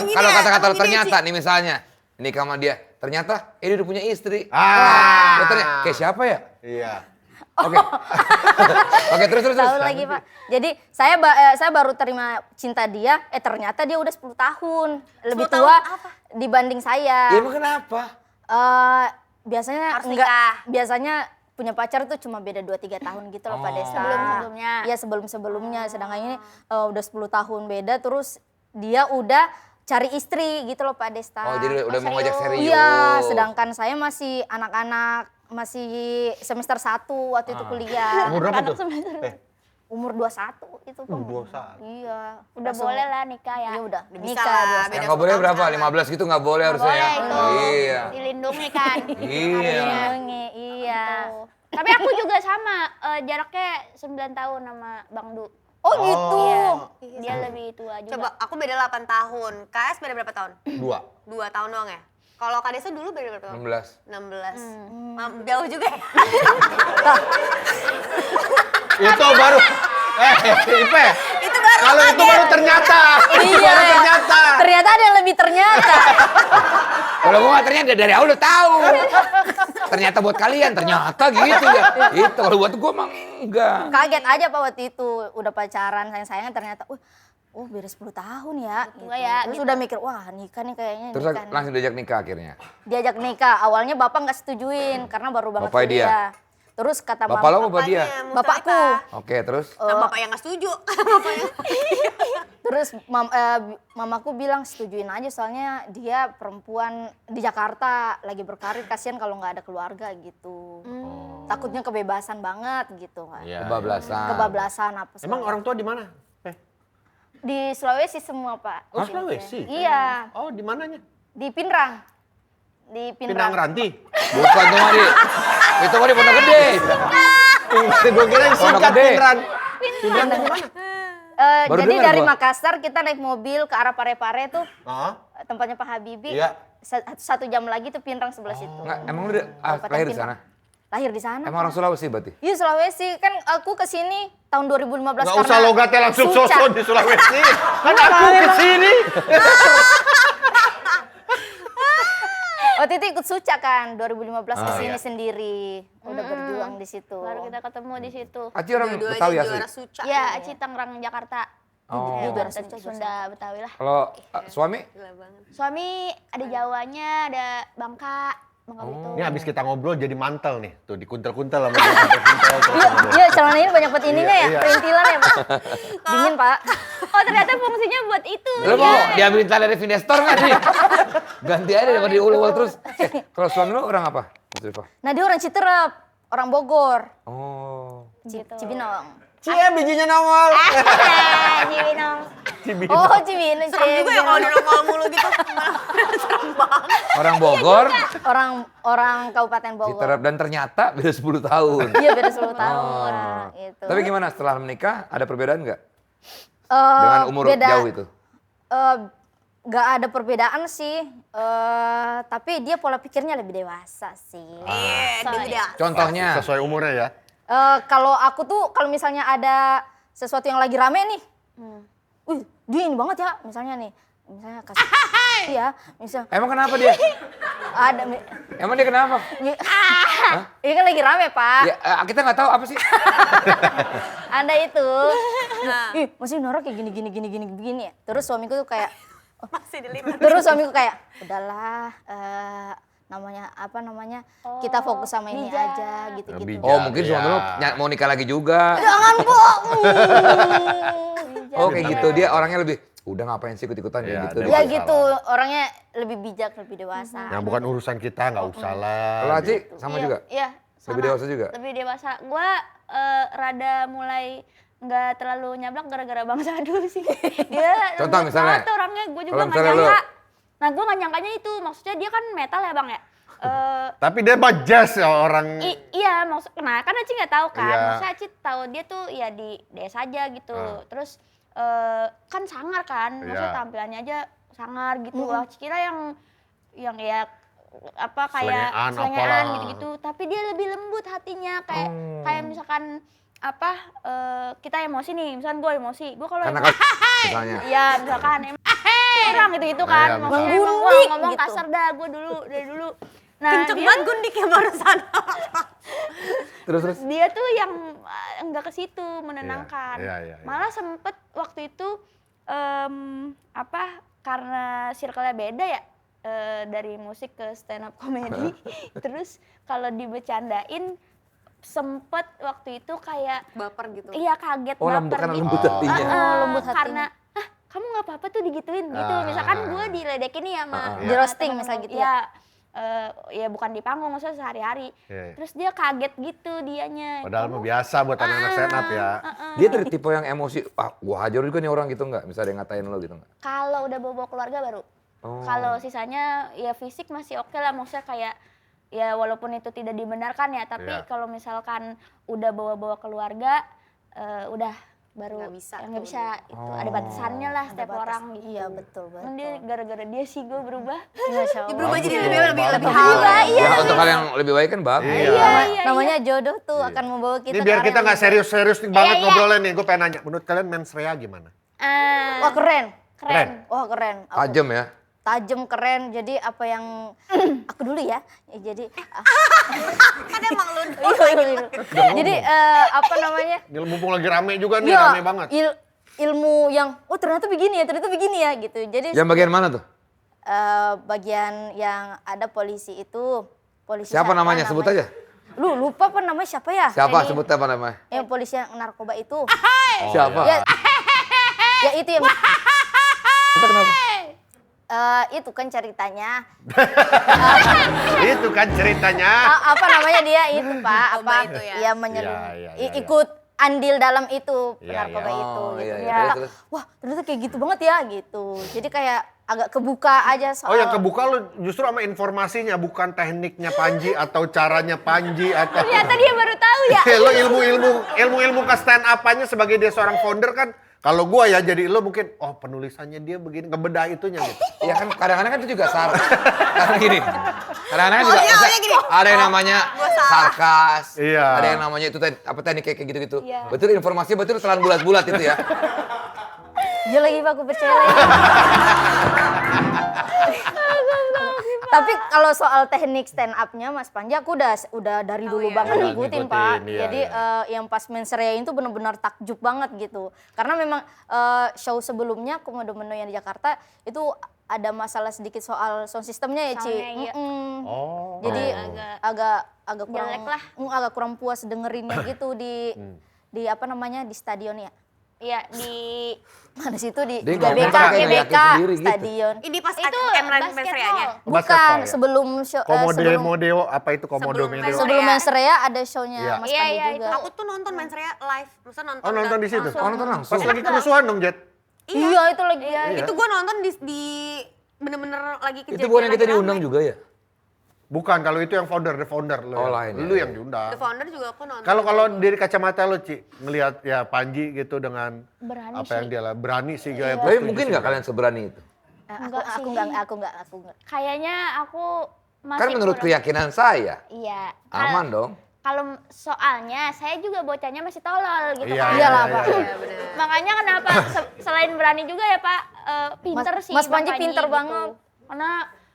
Kalau kata-kata lu ternyata nih misalnya, nikah sama dia, ternyata dia udah punya istri. Ah. Lu kayak siapa ya? Iya. Oke. Oke, terus. Tahu lagi, Pak. Jadi saya baru terima cinta dia, ternyata dia udah 10 tahun. Lebih 10 tahun tua apa? dibanding saya. Ya emang kenapa? Biasanya Harus enggak, nikah. biasanya punya pacar tuh cuma beda 2-3 tahun gitu loh Pak Desta. Sebelum-sebelumnya. Iya sebelum-sebelumnya, sedangkan ini udah 10 tahun beda terus dia udah cari istri gitu loh Pak Desta. Oh, jadi udah mau ngajak serius. Iya, sedangkan saya masih anak-anak, masih semester 1 waktu itu kuliah. Umur berapa tuh? Umur 21 itu Pak. 21. Iya. Udah boleh lah nikah ya. Iya udah, Bisa nikah lah, 21. beda Yang nggak boleh 10 tahun berapa? sekarang. 15 gitu nggak boleh harusnya ya? Boleh itu. Iya. Dilindungi kan. Iya. Dilindungi, iya. Tuh. Tapi aku juga sama, jaraknya 9 tahun sama Bang Du. Oh gitu. Iya, dia lebih tua juga. Coba, aku beda 8 tahun. KS beda berapa tahun? 2. 2 tahun doang ya? Kalau Kak Desa dulu beda berapa tahun? 16. 16. Jauh juga ya? Itu baru. Ipe. Itu baru Kalau itu baru ternyata. Itu Iya. baru ternyata. Ternyata ada yang lebih ternyata. Kalau gue nggak ternyata dari awal udah tahu. Ternyata buat kalian, ternyata gitu ya. Itu kalau buat gue emang enggak. Kaget aja Pak waktu itu udah pacaran sayang-sayangan ternyata beda 10 tahun ya. Tua ya, Terus gitu. udah mikir wah nikah nih kayaknya Terus nikah nih. langsung diajak nikah akhirnya. Diajak nikah. Awalnya bapak nggak setujuin karena baru banget Bapaknya dia? kuliah. Terus kata Bapak mama, lo apa dia? Bapaknya, bapakku. Mustalifah. Oke, terus? Nah, bapak yang nggak setuju. Bapaknya. Terus mamaku bilang setujuin aja soalnya dia perempuan di Jakarta lagi berkarir kasihan kalau nggak ada keluarga gitu. Takutnya kebebasan banget gitu kan. Iya. Kebablasan. Kebablasan apa segala Emang orang tua di mana? di Sulawesi semua Pak. Oh, Sulawesi? Iya, Oh, di mananya? di Pinrang. di Pinang Pinrang. Ranti. Bukan tuh mah di. Itu mah di Pondok Gede. Gue kira yang Pondok singkat Gede. Pinran. Pinran dari mana? Baru Jadi dengar dari gua. Makassar kita naik mobil ke arah Parepare tuh, Oh, tempatnya Pak Habibie. Iya. 1 jam lagi tuh Pinrang sebelah situ. Enggak, emang lu Kabupaten lahir di Pinrang. sana? Lahir di sana. Emang orang Sulawesi berarti? Iya Sulawesi, kan aku kesini tahun 2015 nggak usah logatnya langsung Suca. sosok di Sulawesi. Kan aku kesini. Waktu itu ikut Suca kan, 2015 kesini iya. sendiri. Udah berjuang di situ. Baru kita ketemu di situ. Aci orang Dua-duanya Betawi asli. juara Suca. Ya, Aci Tangerang Jakarta. Oh. Dia juara Dan Suca, Sunda Betawi lah. Kalau suami? Gila banget. Suami ada Jawanya, ada Bangka Belitung. Ini habis kita ngobrol jadi mantel nih. Tuh dikuntel-kuntel sama dia. Kuntel, Iya, celana ini banyak buat ininya ya, Iya. perintilan ya, Pak. Dingin, Pak. Oh ternyata fungsinya buat itu. Lu mau diambilin tali dari Finestor nggak nih? Ganti aja daripada diulul terus. Kalau suami lu orang apa? Mas Rifa? Nah, dia orang Citerep, orang Bogor, Oh. Gitu. Cibinong. Cie, bijinya nongol. Cibinong. Oh, Cibinong. Serem juga ya kalau di nongol mulu gitu. Serem banget. Orang Bogor, Orang Kabupaten Bogor. Citerep, dan ternyata beda 10 tahun. Iya, beda 10 tahun. Oh. Gitu. Tapi gimana setelah menikah ada perbedaan nggak? Eh, Dengan umur beda. jauh itu? Gak ada perbedaan sih, tapi dia pola pikirnya lebih dewasa sih. Beda. Contohnya? Sesuai umurnya ya. Kalau aku tuh, kalau misalnya ada sesuatu yang lagi rame nih, dia ini banget ya, misalnya kasih, iya, misal Emang kenapa dia? ada, Emang dia kenapa? ini kan lagi rame Pak, Ya, kita nggak tahu apa sih. Anda itu, ih masih Nora kayak gini ya, terus suamiku tuh kayak, Masih dilihat. terus suamiku kayak, udahlah, kita fokus sama ini bijak. aja gitu-gitu. Bijak. Oh mungkin suami lu Ya. mau nikah lagi juga. Jangan Bu. Oh kayak gitu, dia orangnya lebih, udah ngapain sih ikut-ikutan Iya, gitu. Ya Dewasa gitu, orangnya lebih bijak, lebih dewasa. Yang bukan urusan kita nggak usah lah. Kalau Aci gitu. sama Iya, juga? Iya. Sama. Lebih dewasa juga? Lebih dewasa. Gua rada mulai nggak terlalu nyablak gara-gara Bang Sadu sih. Dia Contoh lembut misalnya? banget tuh orangnya, gue juga Kalau nggak misalnya nyangka. lu- Nah gue nggak nyangkanya itu, maksudnya dia kan metal ya Bang ya. Tapi dia mah jazz ya orang. Iya, nah kan Aci nggak tahu kan. Iya. Maksudnya Aci tahu dia tuh ya di desa aja gitu. Terus kan sangar kan, maksudnya Iya. tampilannya aja sangar gitu. Aci kira yang ya apa kayak Selengean, selengean apalah. gitu-gitu. Tapi dia lebih lembut hatinya, kayak misalkan apa kita emosi nih, misalkan gue emosi, gue kalau Karena emosi, kan misalnya. ya misalkan orang gitu kan, Iya, maksudnya misalkan. emang wah, Gundik ngomong gitu. kasar dah gue dari dulu. Nah Kenceng dia, banget gundik ya barusan. Terus. dia tuh yang enggak ke situ menenangkan. Iya, iya, iya. Malah sempet waktu itu karena circle-nya beda ya, dari musik ke stand up comedy. Terus kalau dibecandain sempet waktu itu kayak Baper gitu. iya kaget Oh lembut, baper karena gitu. lembut hatinya. lembut hatinya. Karena kamu nggak apa-apa tuh digituin gitu. Misalkan gue diledekin nih sama Di roasting temen misal gue. gitu ya? Ya bukan di panggung, maksudnya sehari-hari. Iya, iya. Terus dia kaget gitu dianya. Padahal mah biasa buat anak-anak stand up ya. Dia dari tipe yang emosi, gua hajar juga nih orang gitu nggak? Misalnya dia ngatain lo gitu nggak? Kalau udah bawa keluarga baru. Oh. Kalau sisanya ya fisik masih oke lah, maksudnya kayak ya walaupun itu tidak dibenarkan ya, tapi Iya. kalau misalkan udah bawa keluarga udah baru Nggak bisa nggak tuh. bisa itu ada batasannya lah Ada setiap batas. orang gitu. Iya, betul, Emang dia gara-gara dia sih gue berubah. Masya Dia Allah. berubah jadi Bagus lebih dong, lebih bagus. halal. Iya. Ya untuk hal yang lebih baik kan bagus. Iya. Namanya jodoh tuh akan membawa kita. Ini biar ke kita arah nggak yang- serius-serius nih banget Iya. ngobrolnya nih. Gue pengen nanya, menurut kalian mensrea gimana? Wah keren. Keren. Wah keren. Tajam ya. Tajem keren. Jadi apa yang aku dulu ya. Jadi Kan emang lu jadi apa namanya? Ini mumpung lagi rame juga nih, Iya, rame banget. ilmu yang ternyata begini ya gitu. Jadi Yang bagian mana tuh? bagian yang ada polisi itu polisi Siapa namanya? Sebut aja. Lu lupa apa namanya siapa ya? Siapa? Jadi, Sebut apa namanya? yang polisi yang narkoba itu. Siapa? Ya, ya itu yang Itu kenapa? itu kan ceritanya. Itu kan ceritanya. Apa namanya dia itu Pak? Narkoba Apa? itu ya? Iya menyelundup. Iya, iya, iya, iya. Ikut andil dalam itu Iya, narkoba iya. itu Oh, gitu. iya, iya. Ternyata, Terus. wah ternyata kayak gitu banget ya gitu. Jadi kayak agak kebuka aja soal. Oh, yang kebuka lo justru sama informasinya, bukan tekniknya Panji atau caranya Panji atau Ternyata dia baru tahu ya. lo ilmu ke stand up-nya sebagai dia seorang founder kan. Kalau gua ya jadi lo mungkin penulisannya dia begini, ngebedah itunya gitu. Iya kan kadang-kadang kan itu juga karena gini. Kadang-kadang kan juga Maunya maksudnya gini. ada yang namanya Gua salah. sarkas. Iya. Ada yang namanya itu teknik kayak gitu-gitu. Iya. Betul informasinya betul telan bulat-bulat itu ya. Dia lagi Pak, aku percaya lagi. Tapi kalau soal teknik stand up-nya Mas Panji, aku udah dari dulu banget Udah ngikutin, ngikutin, Pak. iya, Jadi yang pas menseriain itu benar-benar takjub banget gitu. Karena memang show sebelumnya Komodo Meno yang di Jakarta itu ada masalah sedikit soal sound systemnya ya, Ci. Soundnya, iya. Oh. Jadi agak kurang jelek lah. agak kurang puas dengerinnya gitu di apa namanya di stadion ya. Iya di Mana situ di Dia GBK, ngomong kayak GBK yakin sendiri gitu. stadion. Ini pas itu Emran basket Mensreanya. hall. Basket Bukan, hall, ya? sebelum show, Modeo apa itu Komodo sebelum Medeo? Mensreya. sebelum Mensreya ada show-nya Iya. Mas Iya, Panji iya, juga. Aku tuh nonton Mensreya live. Maksudnya nonton. Oh, nonton di situ? Oh, nonton langsung. Pas lagi kerusuhan dong, Jet. Iya, itu lagi. Iya. Itu gue nonton di bener-bener lagi kejadian. Itu bukan yang kita lagi diundang rame. juga ya? Bukan, kalau itu yang the founder lo. Oh, lain, Lu ya. yang diundang. The Founder juga aku nonton. Kalau dari kacamata lo, Ci, ngelihat ya Panji gitu dengan Berani apa yang sih. dia lah, berani sih gaya. Tapi mungkin nggak kalian seberani itu? Enggak Aku sih. enggak. Kayaknya aku masih Kan menurut kurang- keyakinan saya, Iya. aman dong. Kalau soalnya saya juga bocahnya masih tolol gitu Iya, kan. Iyalah, iya, Pak. iya. Iya bener. Makanya kenapa selain berani juga ya Pak, pinter sih. Mas Bang Panji pinter gitu. banget. Karena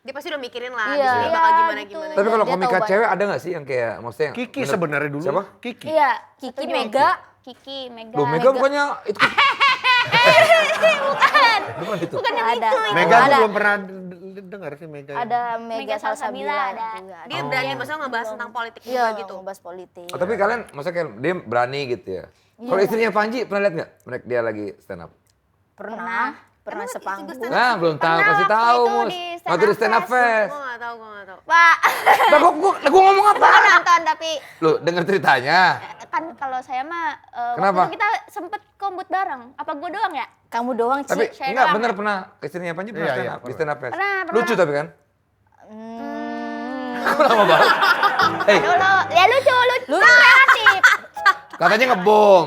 Dia pasti udah mikirin lah. Iya. Iya. Bakal Iya, gimana gitu. gimana. Tapi kalau Dia komika tahu cewek ada nggak sih yang kayak maksudnya? Kiki sebenarnya dulu. Siapa? Kiki. iya, Kiki satunya Mega. Kiki Mega. Loh, Mega bukannya itu. Bukan. Bukan itu. Bukan yang Ada. itu. Mega tuh Ada. belum pernah dengar sih Mega. Ada Mega Mega Salsabila Salsabila ada. juga. Dia berani maksudnya ngebahas tentang politik Iya, juga gitu. ngebahas politik. Oh, tapi kalian maksudnya kayak dia berani gitu ya? Kalau istrinya Panji pernah lihat nggak? Mereka dia lagi stand up. Pernah sepanggung. Nah, belum tahu, Pernah kasih waktu tahu, itu Mus. di stand Waktu di up stand up fest. fest. Gue gak tau. Pak, Lah, gua ngomong apa? aku nonton tapi Loh, denger ceritanya. kan kalau saya mah Kenapa? waktu itu kita sempet kombut bareng. Apa gue doang ya? Kamu doang, Ci. Tapi saya enggak doang. bener pernah istrinya Panji pernah Iya, stand iya, up, di stand up fest. Pernah. Lucu tapi kan? Hmm. Kok lama banget? Hei, Dulu, ya lucu kan relatif. katanya ngebom.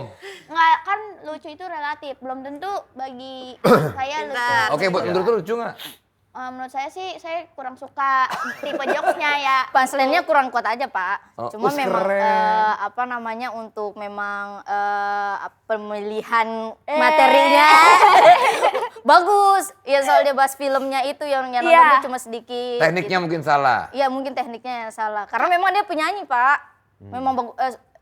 Nggak, kan lucu itu relatif. Belum tentu bagi saya lucu. Pintar. Oke, buat menurut lu lucu nggak? Menurut saya sih, saya kurang suka tipe jokesnya ya. Punchline-nya kurang kuat aja, Pak. Oh, Cuma memang keren. apa namanya untuk memang pemilihan materinya bagus. Ya soal dia bahas filmnya itu yang nonton Iya. tuh cuma sedikit. Tekniknya mungkin salah. Iya, mungkin tekniknya yang salah. Karena memang dia penyanyi, Pak. Memang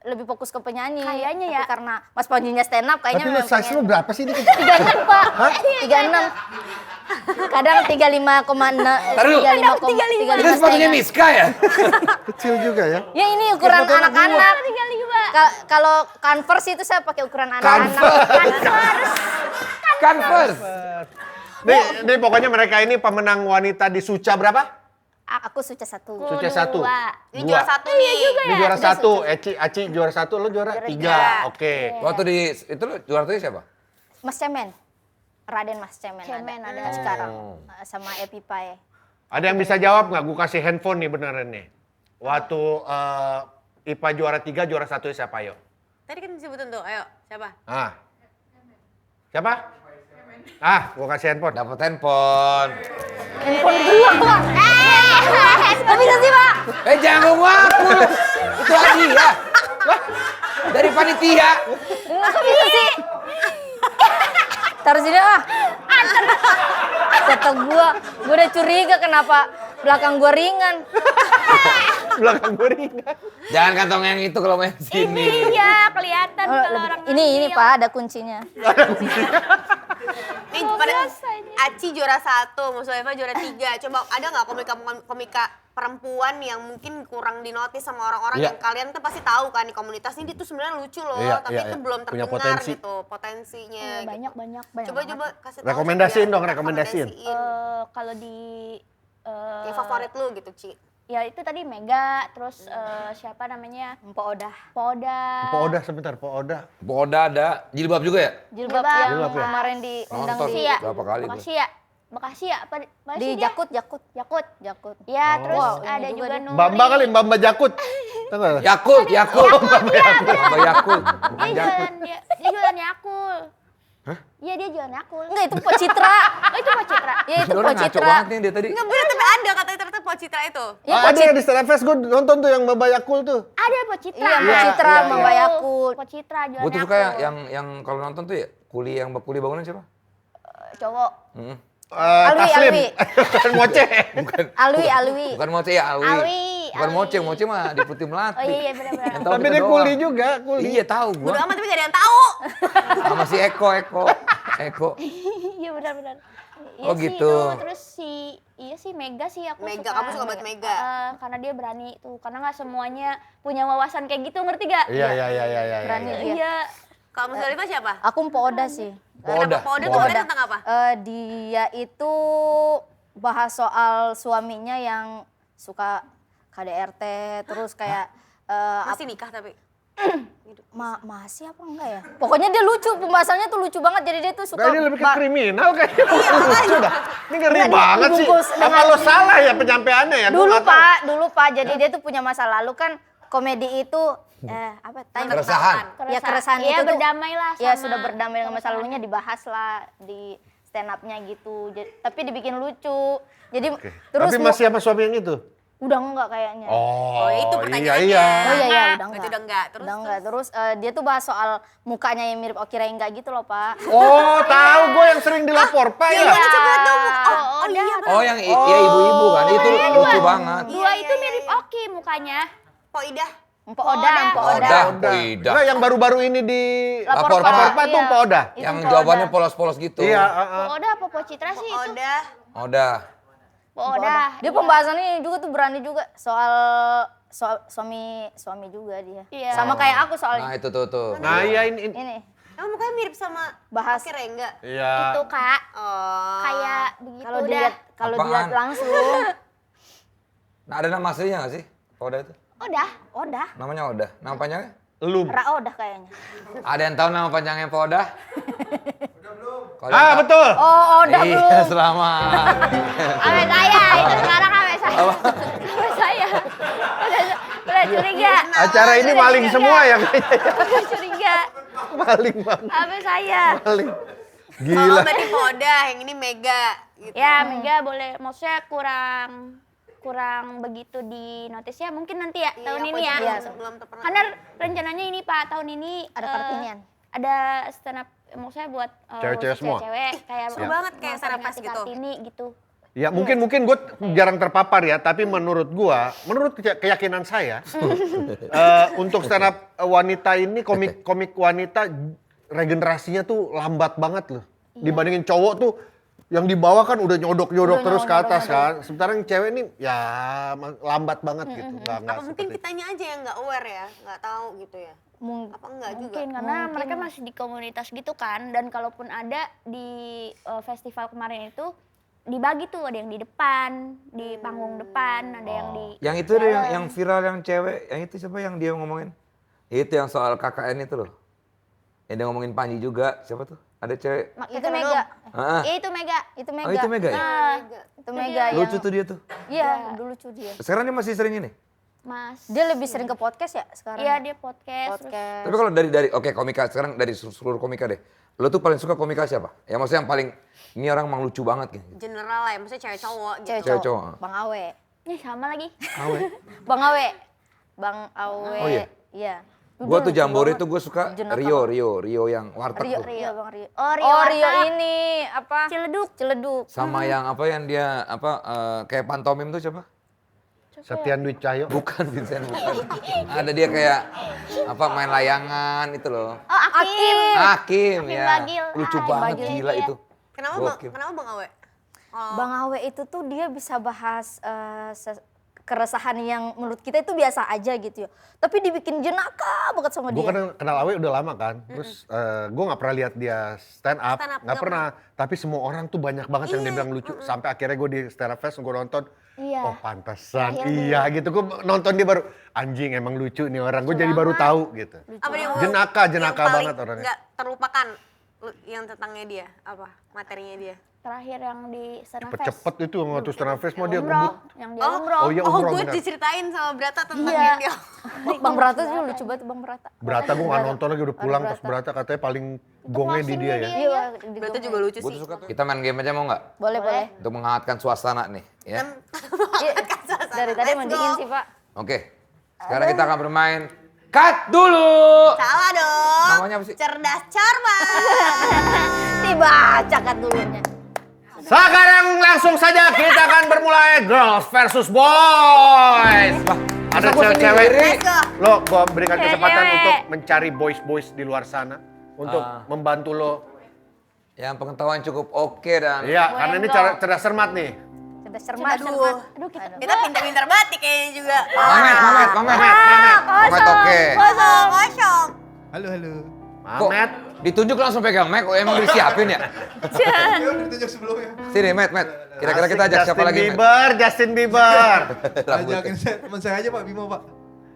lebih fokus ke penyanyi. Kayaknya Tapi ya. karena Mas Panjinya stand up kayaknya Tapi lu memang size lu penyanyi. berapa sih ini? 36, Pak. 36. Kadang 35,6. Taruh dulu. 35,35. Itu sepatunya Miska ya? Kecil juga ya. Ya ini ukuran anak-anak. 35. Kalau Converse itu saya pakai ukuran anak-anak. Converse. Nih pokoknya mereka ini pemenang wanita di Suca berapa? Aku Suca 1. Suca 1. Ini Dua. juara satu nih. Ini juara 1, Aci juara 1, lo juara 3. Oke. Waktu di itu lu juara satunya siapa? Mas Cemen. Raden Mas Cemen, Cemen ada. sekarang sama Epi Pae. Ada yang bisa jawab nggak? Gue kasih handphone nih beneran nih. Waktu IPA juara 3, juara 1 siapa yuk? Tadi kan disebutin tuh, ayo siapa? Siapa? Gue kasih handphone. Dapat handphone. Handphone gua, Pak. Gak bisa sih, Pak. Jangan ngomong aku. Itu hadiah. Dari panitia. Kok bisa sih? Taruh sini ah. Kata gua udah curiga kenapa belakang gua ringan. Belakang gue ringan. Jangan kantong yang itu kalau main sini. Iya, kelihatan kalau orang Ini Pak ada kuncinya. Nih pada Aci juara 1, Musyafa juara 3. Coba ada nggak komika perempuan yang mungkin kurang dinotis sama orang-orang Iya. yang kalian tuh pasti taau kan di komunitas ini dia tuh sebenarnya lucu loh, Iya, tapi iya, itu iya. belum Punya terdengar potensi. gitu potensinya. gitu. banyak. Coba kasih tahu. Rekomendasiin biar dong, rekomendasiin. Kalau di Yang favorit lu gitu, Ci. ya itu tadi Mega, terus siapa namanya? Mpok Odah. Poda. Po Oda sebentar, Po Oda. Poda ada, jilbab juga ya? Jilbab Jilbab. yang Jilbab ya? kemarin diundang Nonton. di Bekasi ya? Berapa kali gua? Bekasi ya? Apa mana di sih dia? Jakut. Jakut. Jakut. Ya, terus Wow, ini ada juga juga nih. Nuri. Bamba kali, Bamba Jakut. Tahu nggak? Yakult. Bamba Yakult. Bukan Dia Jakut. jualan dia jualan Yakul. Iya dia jualan Yakul. Enggak, itu Pok Citra. Oh itu Pak Citra. Ya itu Ini Pok orang ngaco Citra. banget nih dia tadi. Nggak bener, tapi ada katanya ternyata Pok Citra itu. Ya, Ah, Pok ada yang di Stand Up Fest gue nonton tuh yang Bamba Yakul tuh. Ada Pak Citra. Iya, Pak Citra, iya, Mamba iya. Yakult. Pak Citra jualan Gue tuh suka Yakul. yang kalau nonton tuh ya kuli bangunan siapa? Cowok. Heeh. Alwi, Taslim. Alwi. Kan ngoceh. Alwi. Bukan Moce ya, Alwi. Alwi, Bukan Alwi. Moce mah di Putih Melati. Oh iya benar-benar. Yang tahu Tapi kita dia doang. kuli juga, kuli. Iya tahu gua. Udah amat tapi gak ada yang tahu. Sama si Eko. Iya benar-benar. Oh, Iya sih, gitu. terus iya sih Mega sih aku Mega, suka. kamu suka banget Mega. Karena dia berani tuh, karena nggak semuanya punya wawasan kayak gitu, ngerti gak? Iya. Berani dia. Iya. Kalau Mas Zalifah siapa? Aku Mpok Oda sih. Poda. Pok Oda tuh Oda tentang apa? Dia itu bahas soal suaminya yang suka KDRT, terus kayak Masih nikah tapi. masih apa enggak ya? Pokoknya dia lucu, pembahasannya tuh lucu banget. Jadi dia tuh suka Kayaknya lebih ke kriminal kayaknya. Iya, Lucu dah. Ini ngeri Nggak, banget sih. dibungkus Apa dengan- lo salah ya penyampaiannya ya? Gua dulu nggak tahu. Pak. Jadi dia tuh punya masa lalu kan komedi itu apa? Keresahan. Ya keresahan Iya, itu tuh. berdamai lah sama. Ya sudah berdamai dengan masa lalunya, dibahas lah di stand up-nya gitu. Tapi dibikin lucu. Jadi Oke. terus Tapi masih sama suami yang itu? udah enggak kayaknya. Oh, itu pertanyaannya. iya. Oh iya, Nah, udah itu udah enggak. Terus, Udah enggak. Terus dia tuh bahas soal mukanya yang mirip Oki Rengga gitu loh, Pak. Oh, tahu gue yang sering dilapor, Pak ya. Iya, coba lihat dong. Oh, iya. Oh yang ya ibu-ibu kan itu lucu banget. Dua itu mirip Oki mukanya. Pok Ida. Mpok Oda. Oda. Ida. Nah, yang baru-baru ini di Lapor lapor Pak. Pak tuh Iya. Pak Oda. Itu Yang Mpok jawabannya Oda. polos-polos gitu. Iya, Po Oda apa Po Citra sih Pok itu? Oda. Oda. Po Oda. Dia pembahasannya juga tuh berani juga soal suami juga dia. Iya. Sama kayak aku Nah soalnya. itu tuh. Nah, iya ini. Ini Emang mukanya mirip sama bahas Oki Rengga? Iya. Itu Kak, Oh. kayak begitu kalau dah. dilihat Apaan? langsung. Nah ada nama aslinya nggak sih? Oda itu? Oda. Namanya Oda. Nama panjangnya? Lum. Oda kayaknya. Ada yang tahu nama panjangnya Pak Oda? Kalau Ah, yang tahu- betul. Oh, Oda Iya, belum. selamat. Ame saya, itu sekarang ame saya. Ame saya. Udah curiga. Acara ini maling semua ya kayaknya. Udah curiga. Maling banget. Ame saya. Maling. Oh, Gila. berarti Pok Oda, yang ini Mega. Gitu. Ya, Mega boleh. Maksudnya kurang begitu di notice ya. Mungkin nanti ya, tahun aku ini ya. juga Iya. belum pernah. Karena rencananya ini Pak, tahun ini Ada Kartinian. Ada stand up, maksudnya buat Cewek-cewek khusus semua? cewek-cewek kayak seru banget kayak stand up memperingati fest gitu. Kartini gitu. Ya mungkin gue jarang terpapar ya, tapi menurut keyakinan saya, untuk stand up wanita ini komik wanita regenerasinya tuh lambat banget loh. Dibandingin cowok tuh yang di bawah kan udah nyodok terus ke atas kan. Sementara yang cewek ini ya lambat banget gitu. Nggak Apa mungkin seperti- kitanya aja yang nggak aware ya, nggak tahu gitu ya? Apa enggak juga? Mungkin karena mereka masih di komunitas gitu kan, dan kalaupun ada di festival kemarin itu dibagi tuh, ada yang di depan, di panggung depan, ada yang di Yang itu deh yang viral yang cewek, yang itu siapa yang dia ngomongin? Itu yang soal KKN itu loh. Yang dia ngomongin Panji juga, siapa tuh? Ada cewek. Itu Mega. Ah, Ya itu Mega. Itu Mega. oh itu Mega ya? Itu Mega yang Lucu tuh dia tuh. Iya, dulu lucu dia. Sekarang dia masih sering ini? Mas. Dia lebih sering ke podcast ya sekarang. Iya, dia podcast. Terus Podcast. Tapi kalau dari oke komika, sekarang dari seluruh komika deh. Lo tuh paling suka komika siapa? Ya maksudnya yang paling, ini orang emang lucu banget gitu. General lah ya, maksudnya cewek cowok gitu. Cewek Cewek cowok. cowok. Bang Awe. sama lagi. Awe. Bang Awe. Bang Awe. Oh iya? Iya. Gua tuh Lucu Jambore banget. tuh gue suka Jenaka. Rio yang warteg Rio, tuh. Rio, Bang Rio. Oh, Rio Oh, Rio Warteg. ini apa? Ciledug. Sama yang apa yang dia kayak pantomim tuh siapa? Septian Dwi Cahyo. Bukan Vincent, bukan. Ada dia kayak apa main layangan itu loh. Oh, Akim. Hakim Hakim ya. Bagil. Lucu Ah, banget Bagil gila itu ya. itu. Gokil. Kenapa Bang Awe? Oh, Bang Awe itu tuh dia bisa bahas keresahan yang menurut kita itu biasa aja gitu ya. Tapi dibikin jenaka banget sama Gue dia. kenal Awe udah lama kan, terus gue nggak pernah lihat dia stand up, Stand up, nggak nggak pernah. Tapi semua orang tuh banyak banget yang dia Iya, bilang lucu. Sampai akhirnya gue di stand up fest gue nonton, Iya. Oh pantesan, Terakhir iya gitu. Gue nonton dia baru, anjing emang lucu nih orang. Gue jadi baru tahu gitu. Apa nih, Jenaka yang paling banget orangnya. nggak terlupakan yang tentangnya dia, apa materinya dia? Terakhir yang di Senafes. Cepet-cepet itu yang waktu Stanafes mau dia Umroh, ngebut. yang dia umroh. Oh iya umroh gue benar. diceritain sama Brata tentang Iya. yang dia. Bang Brata juga lucu banget Bang Brata. Berata gue gak nonton lagi udah pulang pas Berata katanya paling gongnya di dia ya. Iya, Brata juga lucu Gue sih. tuh suka tuh. Kita main game aja mau nggak? Boleh, boleh. Untuk menghangatkan suasana nih, ya. Iya, dari tadi Let's mendingin go. sih, Pak. Oke. Sekarang kita akan bermain cut dulu. Salah dong. Namanya apa sih? Cerdas cermat. Dibaca kan dulunya. Sekarang langsung saja kita akan bermulai Girls versus Boys. Ada cewek-cewek. Let's go. Lo gua berikan Cewek-cewek. kesempatan untuk mencari boys-boys di luar sana. Untuk membantu lo. Yang pengetahuan cukup oke dan Iya, karena ini cerdas cermat nih. Cerdas cermat. Aduh. Aduh, kita Kita pintar-pintar batik kayaknya juga. Mamet oke. Kosong. Halo, halo. Kok Mamet. ditunjuk langsung pegang mic, emang disiapin ya? Ditunjuk sebelumnya. Sini, Matt. Kira-kira kita ajak siapa lagi, Matt? Justin Bieber. Ajakin teman saya aja Pak Bimo, Pak.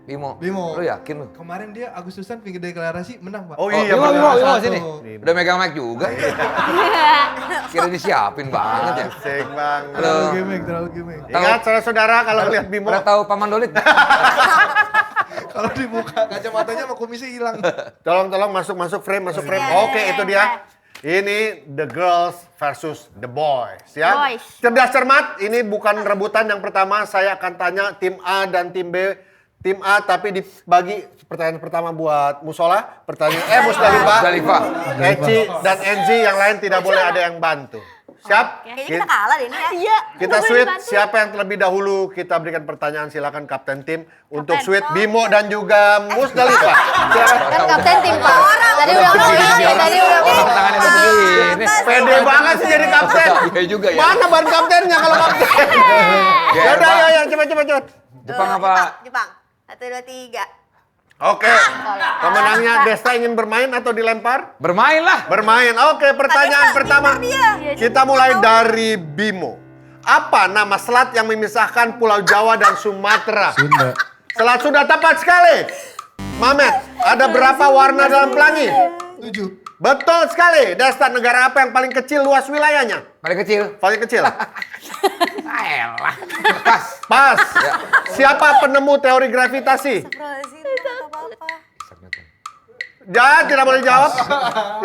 Bimo. Bimo. Lu yakin lu? Kemarin dia Agustusan bikin deklarasi menang, Pak. Oh iya, Bimo, bener. Bimo, Satu. sini. Udah megang mic juga. Kira disiapin banget ya. Asik banget. Halo. Terlalu gimmick. Ingat saudara-saudara kalau lihat Bimo. Pernah tahu Paman Dolit? Kalau dibuka kacamatanya sama kumisnya hilang. Tolong masuk frame. Oke, itu dia. Ini the girls versus the boys, ya. Boys. Cerdas cermat, ini bukan rebutan yang pertama. Saya akan tanya tim A dan tim B. Tim A tapi dibagi pertanyaan pertama buat Musola, pertanyaan Musdalifah. Eci dan Enzi, yang lain tidak boleh ada yang bantu. Siap? Kayaknya kita kalah deh ini ya. Iya. Kita sweet, siapa yang terlebih dahulu kita berikan pertanyaan, silakan kapten tim untuk sweet Bimo dan juga Musdalifah. Silakan. Kan kapten tim, Pak. Tadi udah ngomong, tadi udah ngomong. Tangannya udah begini. Pede banget sih jadi kapten. Iya juga ya. Mana ban kaptennya kalau kapten? Ya udah, ya, cepet. Jepang apa? Jepang. 1, 2, 3. Oke, pemenangnya Desta ingin bermain atau dilempar? Bermain lah. Bermain. Oke, pertanyaan pertama. Kita mulai dari Bimo. Apa nama selat yang memisahkan Pulau Jawa dan Sumatera? Sunda. Selat Sunda tepat sekali. Mamet, ada berapa warna dalam pelangi? 7. Betul sekali. Desta, negara apa yang paling kecil luas wilayahnya? Paling kecil. Paling kecil. Elah. Pas. Pas. Siapa penemu teori gravitasi? Ya, tidak boleh jawab.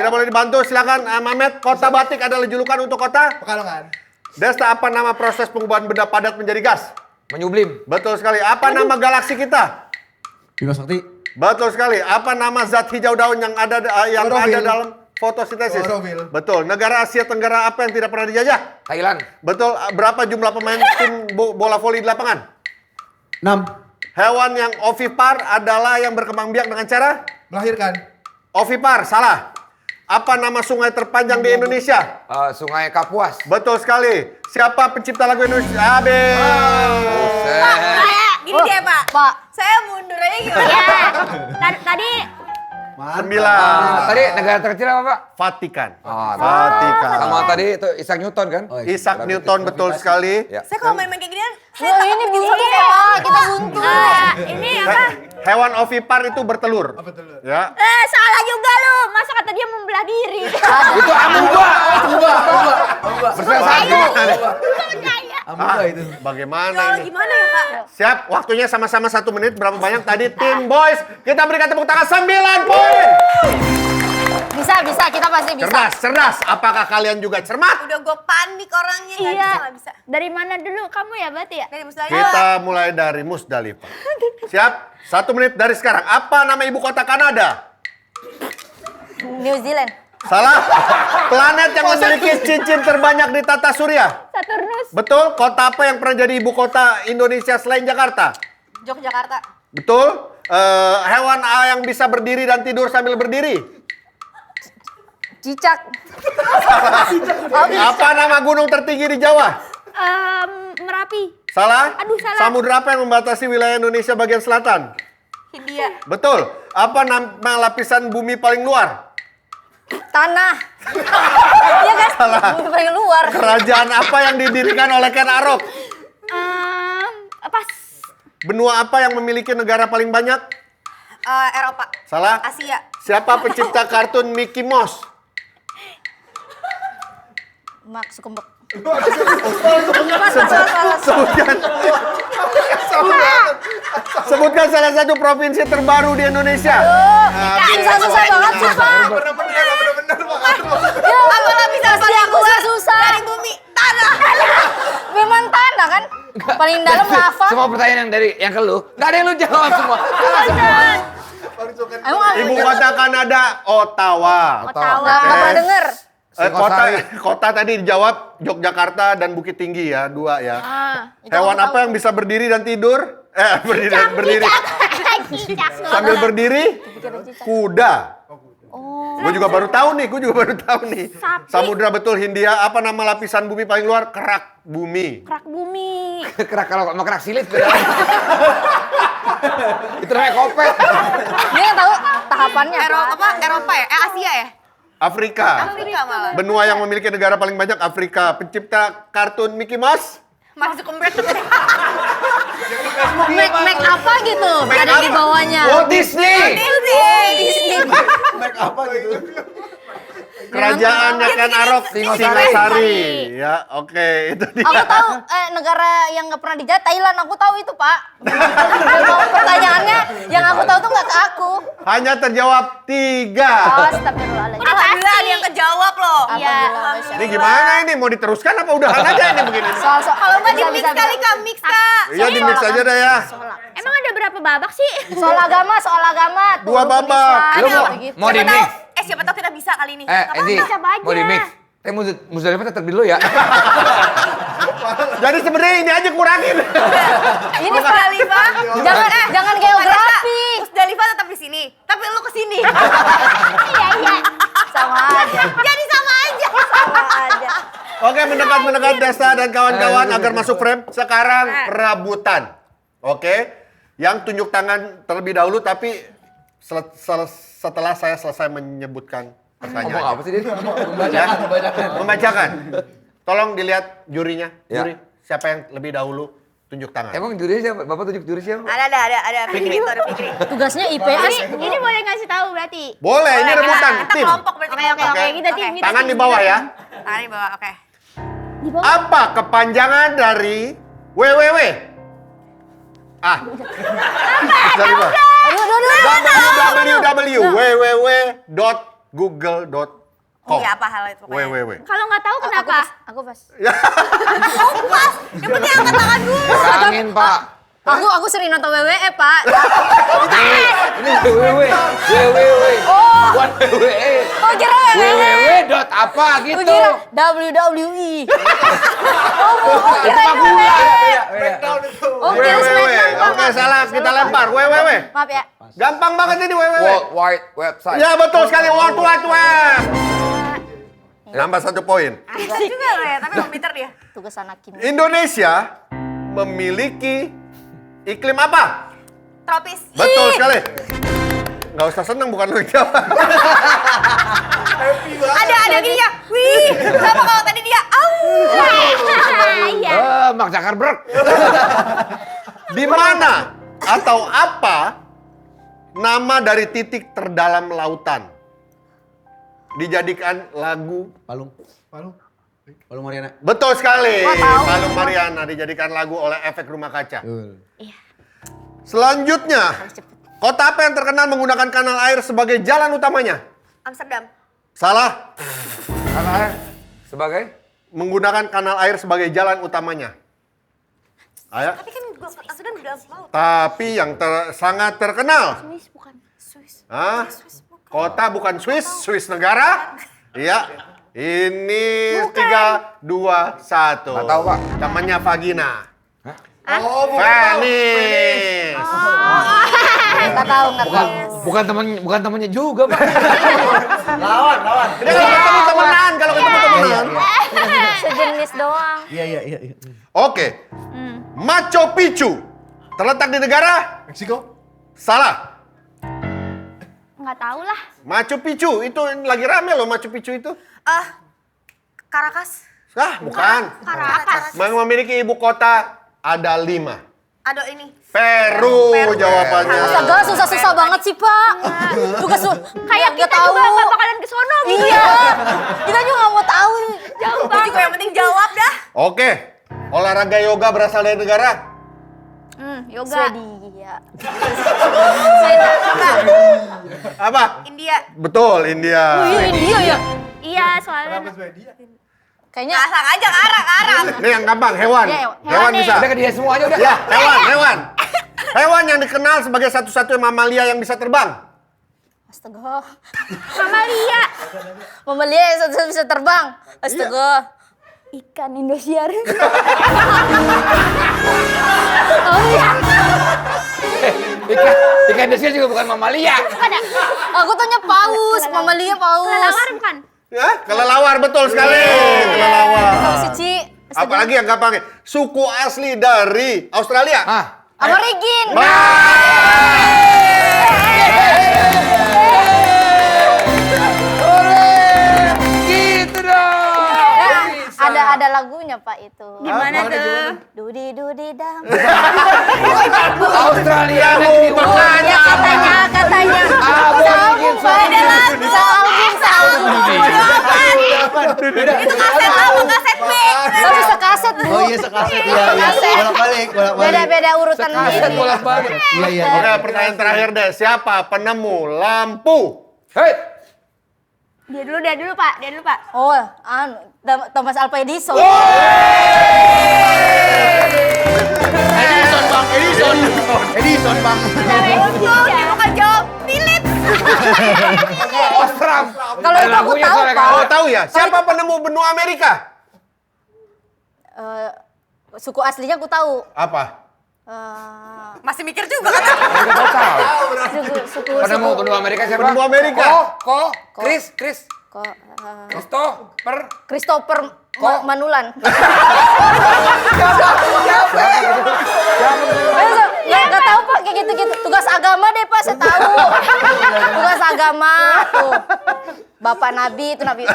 Tidak boleh dibantu. Silakan Mamet. Kota Batik adalah julukan untuk kota. Pekalongan. Desta, apa nama proses pengubahan benda padat menjadi gas? Menyublim. Betul sekali. Apa nama galaksi kita? Bima Sakti. Betul sekali. Apa nama zat hijau daun yang ada Klorofil. dalam fotosintesis? Klorofil. Betul. Negara Asia Tenggara apa yang tidak pernah dijajah? Thailand. Betul. Berapa jumlah pemain tim bola voli di lapangan? 6. Hewan yang ovipar adalah yang berkembang biak dengan cara? Melahirkan. Ovipar, salah. Apa nama sungai terpanjang di Indonesia? Sungai Kapuas. Betul sekali. Siapa pencipta lagu Indonesia? Abe. Gini deh Pak. Pak. Saya mundur aja gimana? Iya. Tadi 9. Tadi negara terkecil apa, Pak? Vatikan. Vatikan. Vatikan. Sama tadi itu Isaac Newton kan? Isaac Newton, betul sekali. Ya. Saya kalau main-main kayak ginian, saya Wah, takut ini bikin buntu, satu Pak. Kita buntu. ini apa? Hewan ovipar itu bertelur. Betul. Ya. Salah juga lu. Masa kata dia membelah diri. Itu amuba. Bersatu. Amuba itu. Bagaimana Kalau ini? gimana ya Kak? Siap, waktunya sama-sama 1 menit. Berapa banyak tadi tim boys? Kita berikan tepuk tangan 9 poin. Bisa, kita pasti bisa. Cerdas. Apakah kalian juga cermat? Udah gue panik orangnya, nggak bisa. Dari mana dulu kamu ya, berarti ya? Dari Musdalifah. Kita mulai dari Musdalifah. Siap? 1 menit dari sekarang. Apa nama ibu kota Kanada? New Zealand. Salah. Planet yang memiliki cincin terbanyak di tata surya. Saturnus. Betul. Kota apa yang pernah jadi ibu kota Indonesia selain Jakarta? Yogyakarta. Betul. Hewan yang bisa berdiri dan tidur sambil berdiri. Cicak. Apa nama gunung tertinggi di Jawa? Merapi. Salah. Aduh, salah. Samudra apa yang membatasi wilayah Indonesia bagian selatan? Hindia. Betul. Apa nama lapisan bumi paling luar? Tanah. Iya kan? Salah. Bumi paling luar. Kerajaan apa yang didirikan oleh Ken Arok? Pas. Benua apa yang memiliki negara paling banyak? Eropa. Salah. Asia. Siapa pencipta kartun Mickey Mouse? Mark Zuckerberg. Sebutkan salah satu provinsi terbaru di Indonesia. Susah-susah banget sih, Pak. Bener-bener Pak. Apa lapisan paling Aku luas susah. dari bumi? Tanah. Memang tanah kan? Paling dalam lava. Semua pertanyaan yang dari yang ke lu, nggak ada yang lu jawab semua. Emang Ibu kota Kanada, Ottawa. Ottawa. nggak pernah denger. Kota tadi dijawab Yogyakarta dan Bukit Tinggi ya, 2 ya. Hewan apa yang bisa berdiri dan tidur? Berdiri. Sambil berdiri? Kuda. Gue juga baru tahu nih. Samudra betul Hindia. Apa nama lapisan bumi paling luar? Kerak bumi. Kerak bumi. Kerak kalau sama kerak silit beda. Itu namanya kopet. Dia tahu tahapannya. Eropa ya? Asia ya? Afrika. Afrika malah. Benua yang memiliki negara paling banyak Afrika. Pencipta kartun Mickey Mouse? Mark Zuckerberg. Make apa gitu? Ada di bawahnya. Walt Disney. Make apa gitu. Kerajaannya Ken Arok, Singasari. Ya, oke, itu dia. Aku tahu negara yang nggak pernah dijajah Thailand. Aku tahu itu, Pak. Memang pertanyaannya yang aku tahu tuh nggak ke aku. Hanya terjawab 3. Astagfirullahaladzim. Alhamdulillah ada yang kejawab loh. Iya. Ini gimana ini? Mau diteruskan apa udahan aja ini begini? Soal Kalau nggak di mix kali Kak, mix Kak. Iya, di mix aja dah ya. Emang ada berapa babak sih? Soal agama. 2 babak. Lu mau di mix? Siapa tahu kita bisa kali ini. Edi, mau di mix? Musdalifah tetap di lu ya. Jadi sebenarnya ini aja kurangin. Ini Musdalifah. jangan geografi. Musdalifah tetap di sini, tapi lu ke sini. Iya. Sama aja. Jadi sama aja. Sama aja. Oke, mendekat Desta dan kawan-kawan agar masuk frame. Sekarang rebutan. Oke. Yang tunjuk tangan terlebih dahulu tapi setelah saya selesai menyebutkan Ngomong pertanyaan. apa sih dia? Membacakan. Tolong dilihat jurinya. Ya. Juri, siapa yang lebih dahulu tunjuk tangan? Emang juri siapa? Bapak tunjuk juri siapa? Ada Fikri itu, ada Fikri. Tugasnya IPS. Ini boleh ngasih tahu berarti. Boleh, ini rebutan Kita tim. kelompok berarti. Oke, kita tim. kita Tangan tim, di bawah kita ya. Tangan di bawah, oke. Di bawah. Apa kepanjangan dari WWW? Dari mana? www.google.com. Iya, apa hal itu pokoknya. www. Kalau nggak tahu kenapa? Aku pas. Pas, yang penting angkat tangan dulu. Angin, Pak. Aku sering nonton WWE, Pak. Ini www. Buat WWE. Oh, kira www. dot apa gitu. Aku kira WWE. Itu Pak Bulan. Oh, kira www. SmackDown, Pak. Oke, salah. Kita lempar. www. Maaf ya. Gampang banget ini www. World Wide Website. Ya, betul sekali. World Wide Web. Nambah 1 poin. Asik juga lo ya, tapi mau pinter dia. Tugas anak ini. Indonesia memiliki iklim apa? Tropis. Betul sekali. Nggak usah seneng, bukan lu yang jawab. Ada gini ya. Wih, sama kalau tadi dia. Iya. Mark Zuckerberg. Di mana atau apa nama dari titik terdalam lautan dijadikan lagu? Palung Mariana. Betul sekali. Palung Mariana dijadikan lagu oleh Efek Rumah Kaca. Selanjutnya, kota apa yang terkenal menggunakan kanal air sebagai jalan utamanya? Amsterdam. Salah. Karena sebagai Menggunakan kanal air sebagai jalan utamanya. Ayo. Tapi kan Amsterdam di dalam laut. Tapi yang sangat terkenal. Swiss bukan. Swiss. Hah? Kota bukan Swiss, Swiss negara. Iya. Ini 3, 2, 1. Nggak tahu, Pak. Namanya vagina. Oh, Venice. Nggak tahu. bukan temannya juga, Pak. lawan. Dia kalau ketemu temenan, kalau ketemu temenan. Sejenis doang. Iya. Oke. Machu Picchu terletak di negara? Meksiko? Salah. Nggak tahu lah. Machu Picchu itu lagi rame loh Machu Picchu itu. Caracas. Bukan. Caracas. Memiliki ibu kota ada 5. Ada ini. Peru jawabannya. Astaga, susah-susah banget sih, Pak. Juga Kayak kita juga nggak bakalan ke sono gitu. Iya. Kita juga nggak mau tahu. Jauh Gue juga yang penting jawab dah. Oke, olahraga yoga berasal dari negara? Yoga. Swedia. Apa? India. Betul, India. India ya? Iya, soalnya Kayaknya Asal aja ke arah. Ini yang gampang, hewan. Ya, Hewan nih. bisa. Udah ke dia semua aja udah. Ya, hewan. Hewan yang dikenal sebagai satu-satunya mamalia yang bisa terbang. astaga. mamalia. Mamalia yang satu bisa terbang. Astaga. Ikan Indosiar. Ikan Indonesia juga bukan mamalia. Aku tanya paus, mamalia paus. Kelelawar bukan? Ya, kelelawar betul sekali. Kelelawar. Kalau Suci. Apalagi yang gampang. Suku asli dari Australia. Ah, Aborigin. gitu dong. Ada lagunya Pak itu. Gimana tuh? Dudi dudi dam. Australia Kamu negeri makanya. Ya katanya. Aborigin Itu kaset lama, kaset B. Saya bisa kaset Bu. Oh iya sekaset, iya. Bolak-balik. Beda-beda urutan Kaset ini. bolak-balik. Iya. Oke, pertanyaan terakhir deh. Siapa penemu lampu? Hei, Dia dulu Pak. Oh, Thomas Alva Edison. Edison, Bang. Bukan jawab Philips. Ostram. Kalau itu aku tahu, Pak. Oh, tahu ya? Siapa penemu benua Amerika? Suku aslinya aku tahu. Apa? Masih mikir juga kan? Suku Penemu benua Amerika siapa? Benua Amerika. Chris. Christopher Manulan. Nggak tahu Pak kayak gitu-gitu. Tugas agama deh Pak, saya tahu. Tugas agama tuh. Bapak Nabi itu Nabi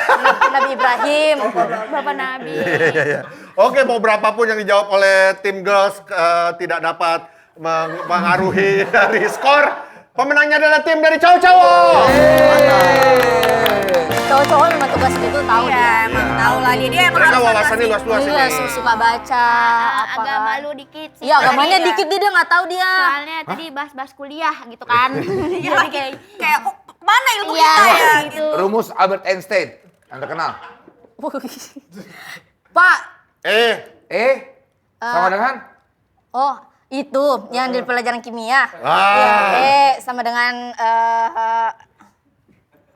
Ibrahim. Bapak Nabi. Iya. Oke, mau berapapun yang dijawab oleh tim girls tidak dapat mengaruhi dari skor. Pemenangnya adalah tim dari cowok-cowok. Cowok-cowok memang tugas itu tahu Iya, dia. emang tahu lah dia emang Mereka harus wawasannya luas-luas Iya, ini. suka baca apa Agama kan. lu dikit sih. Iya, agamanya Iya. dikit dia nggak tahu dia. Soalnya tadi bahas-bahas kuliah gitu kan. Iya, Jadi kayak kayak kok mana ilmu iya kita ya? gitu. Rumus Albert Einstein. Yang terkenal. Pak, Sama dengan? oh itu yang di pelajaran kimia. Ah. Ya, sama dengan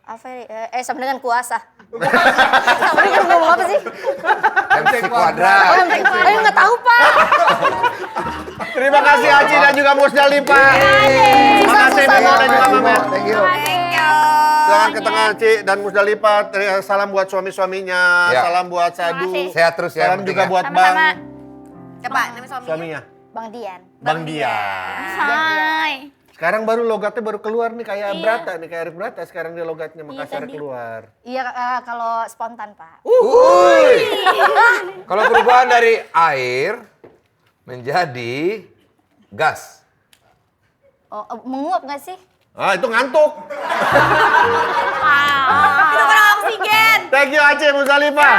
apa ya? Sama dengan kuasa. Sama dengan ngomong apa sih? MC kuadrat. Ayo nggak tahu Pak. Terima kasih Aci dan juga Musdalifah. Terima kasih Memo dan juga Mamet. Thank you. Thank you. Silakan ke tengah Aci dan Musdalifah. Salam buat suami-suaminya, Ya. salam buat Sadu. kasih. Sehat terus ya. Salam juga penting ya. buat Sama-sama. Bang Coba nama suaminya. Bang Dian. Bang Dian. Hai. Sekarang baru logatnya baru keluar nih kayak Iya. Brata nih, kayak Arif Brata sekarang dia logatnya Makassar tadi. keluar. Iya kalau spontan Pak. Kalau perubahan dari air menjadi gas. Oh, menguap nggak sih? Ah, itu ngantuk. Itu kurang oksigen. Thank you Aci, Musdalifah.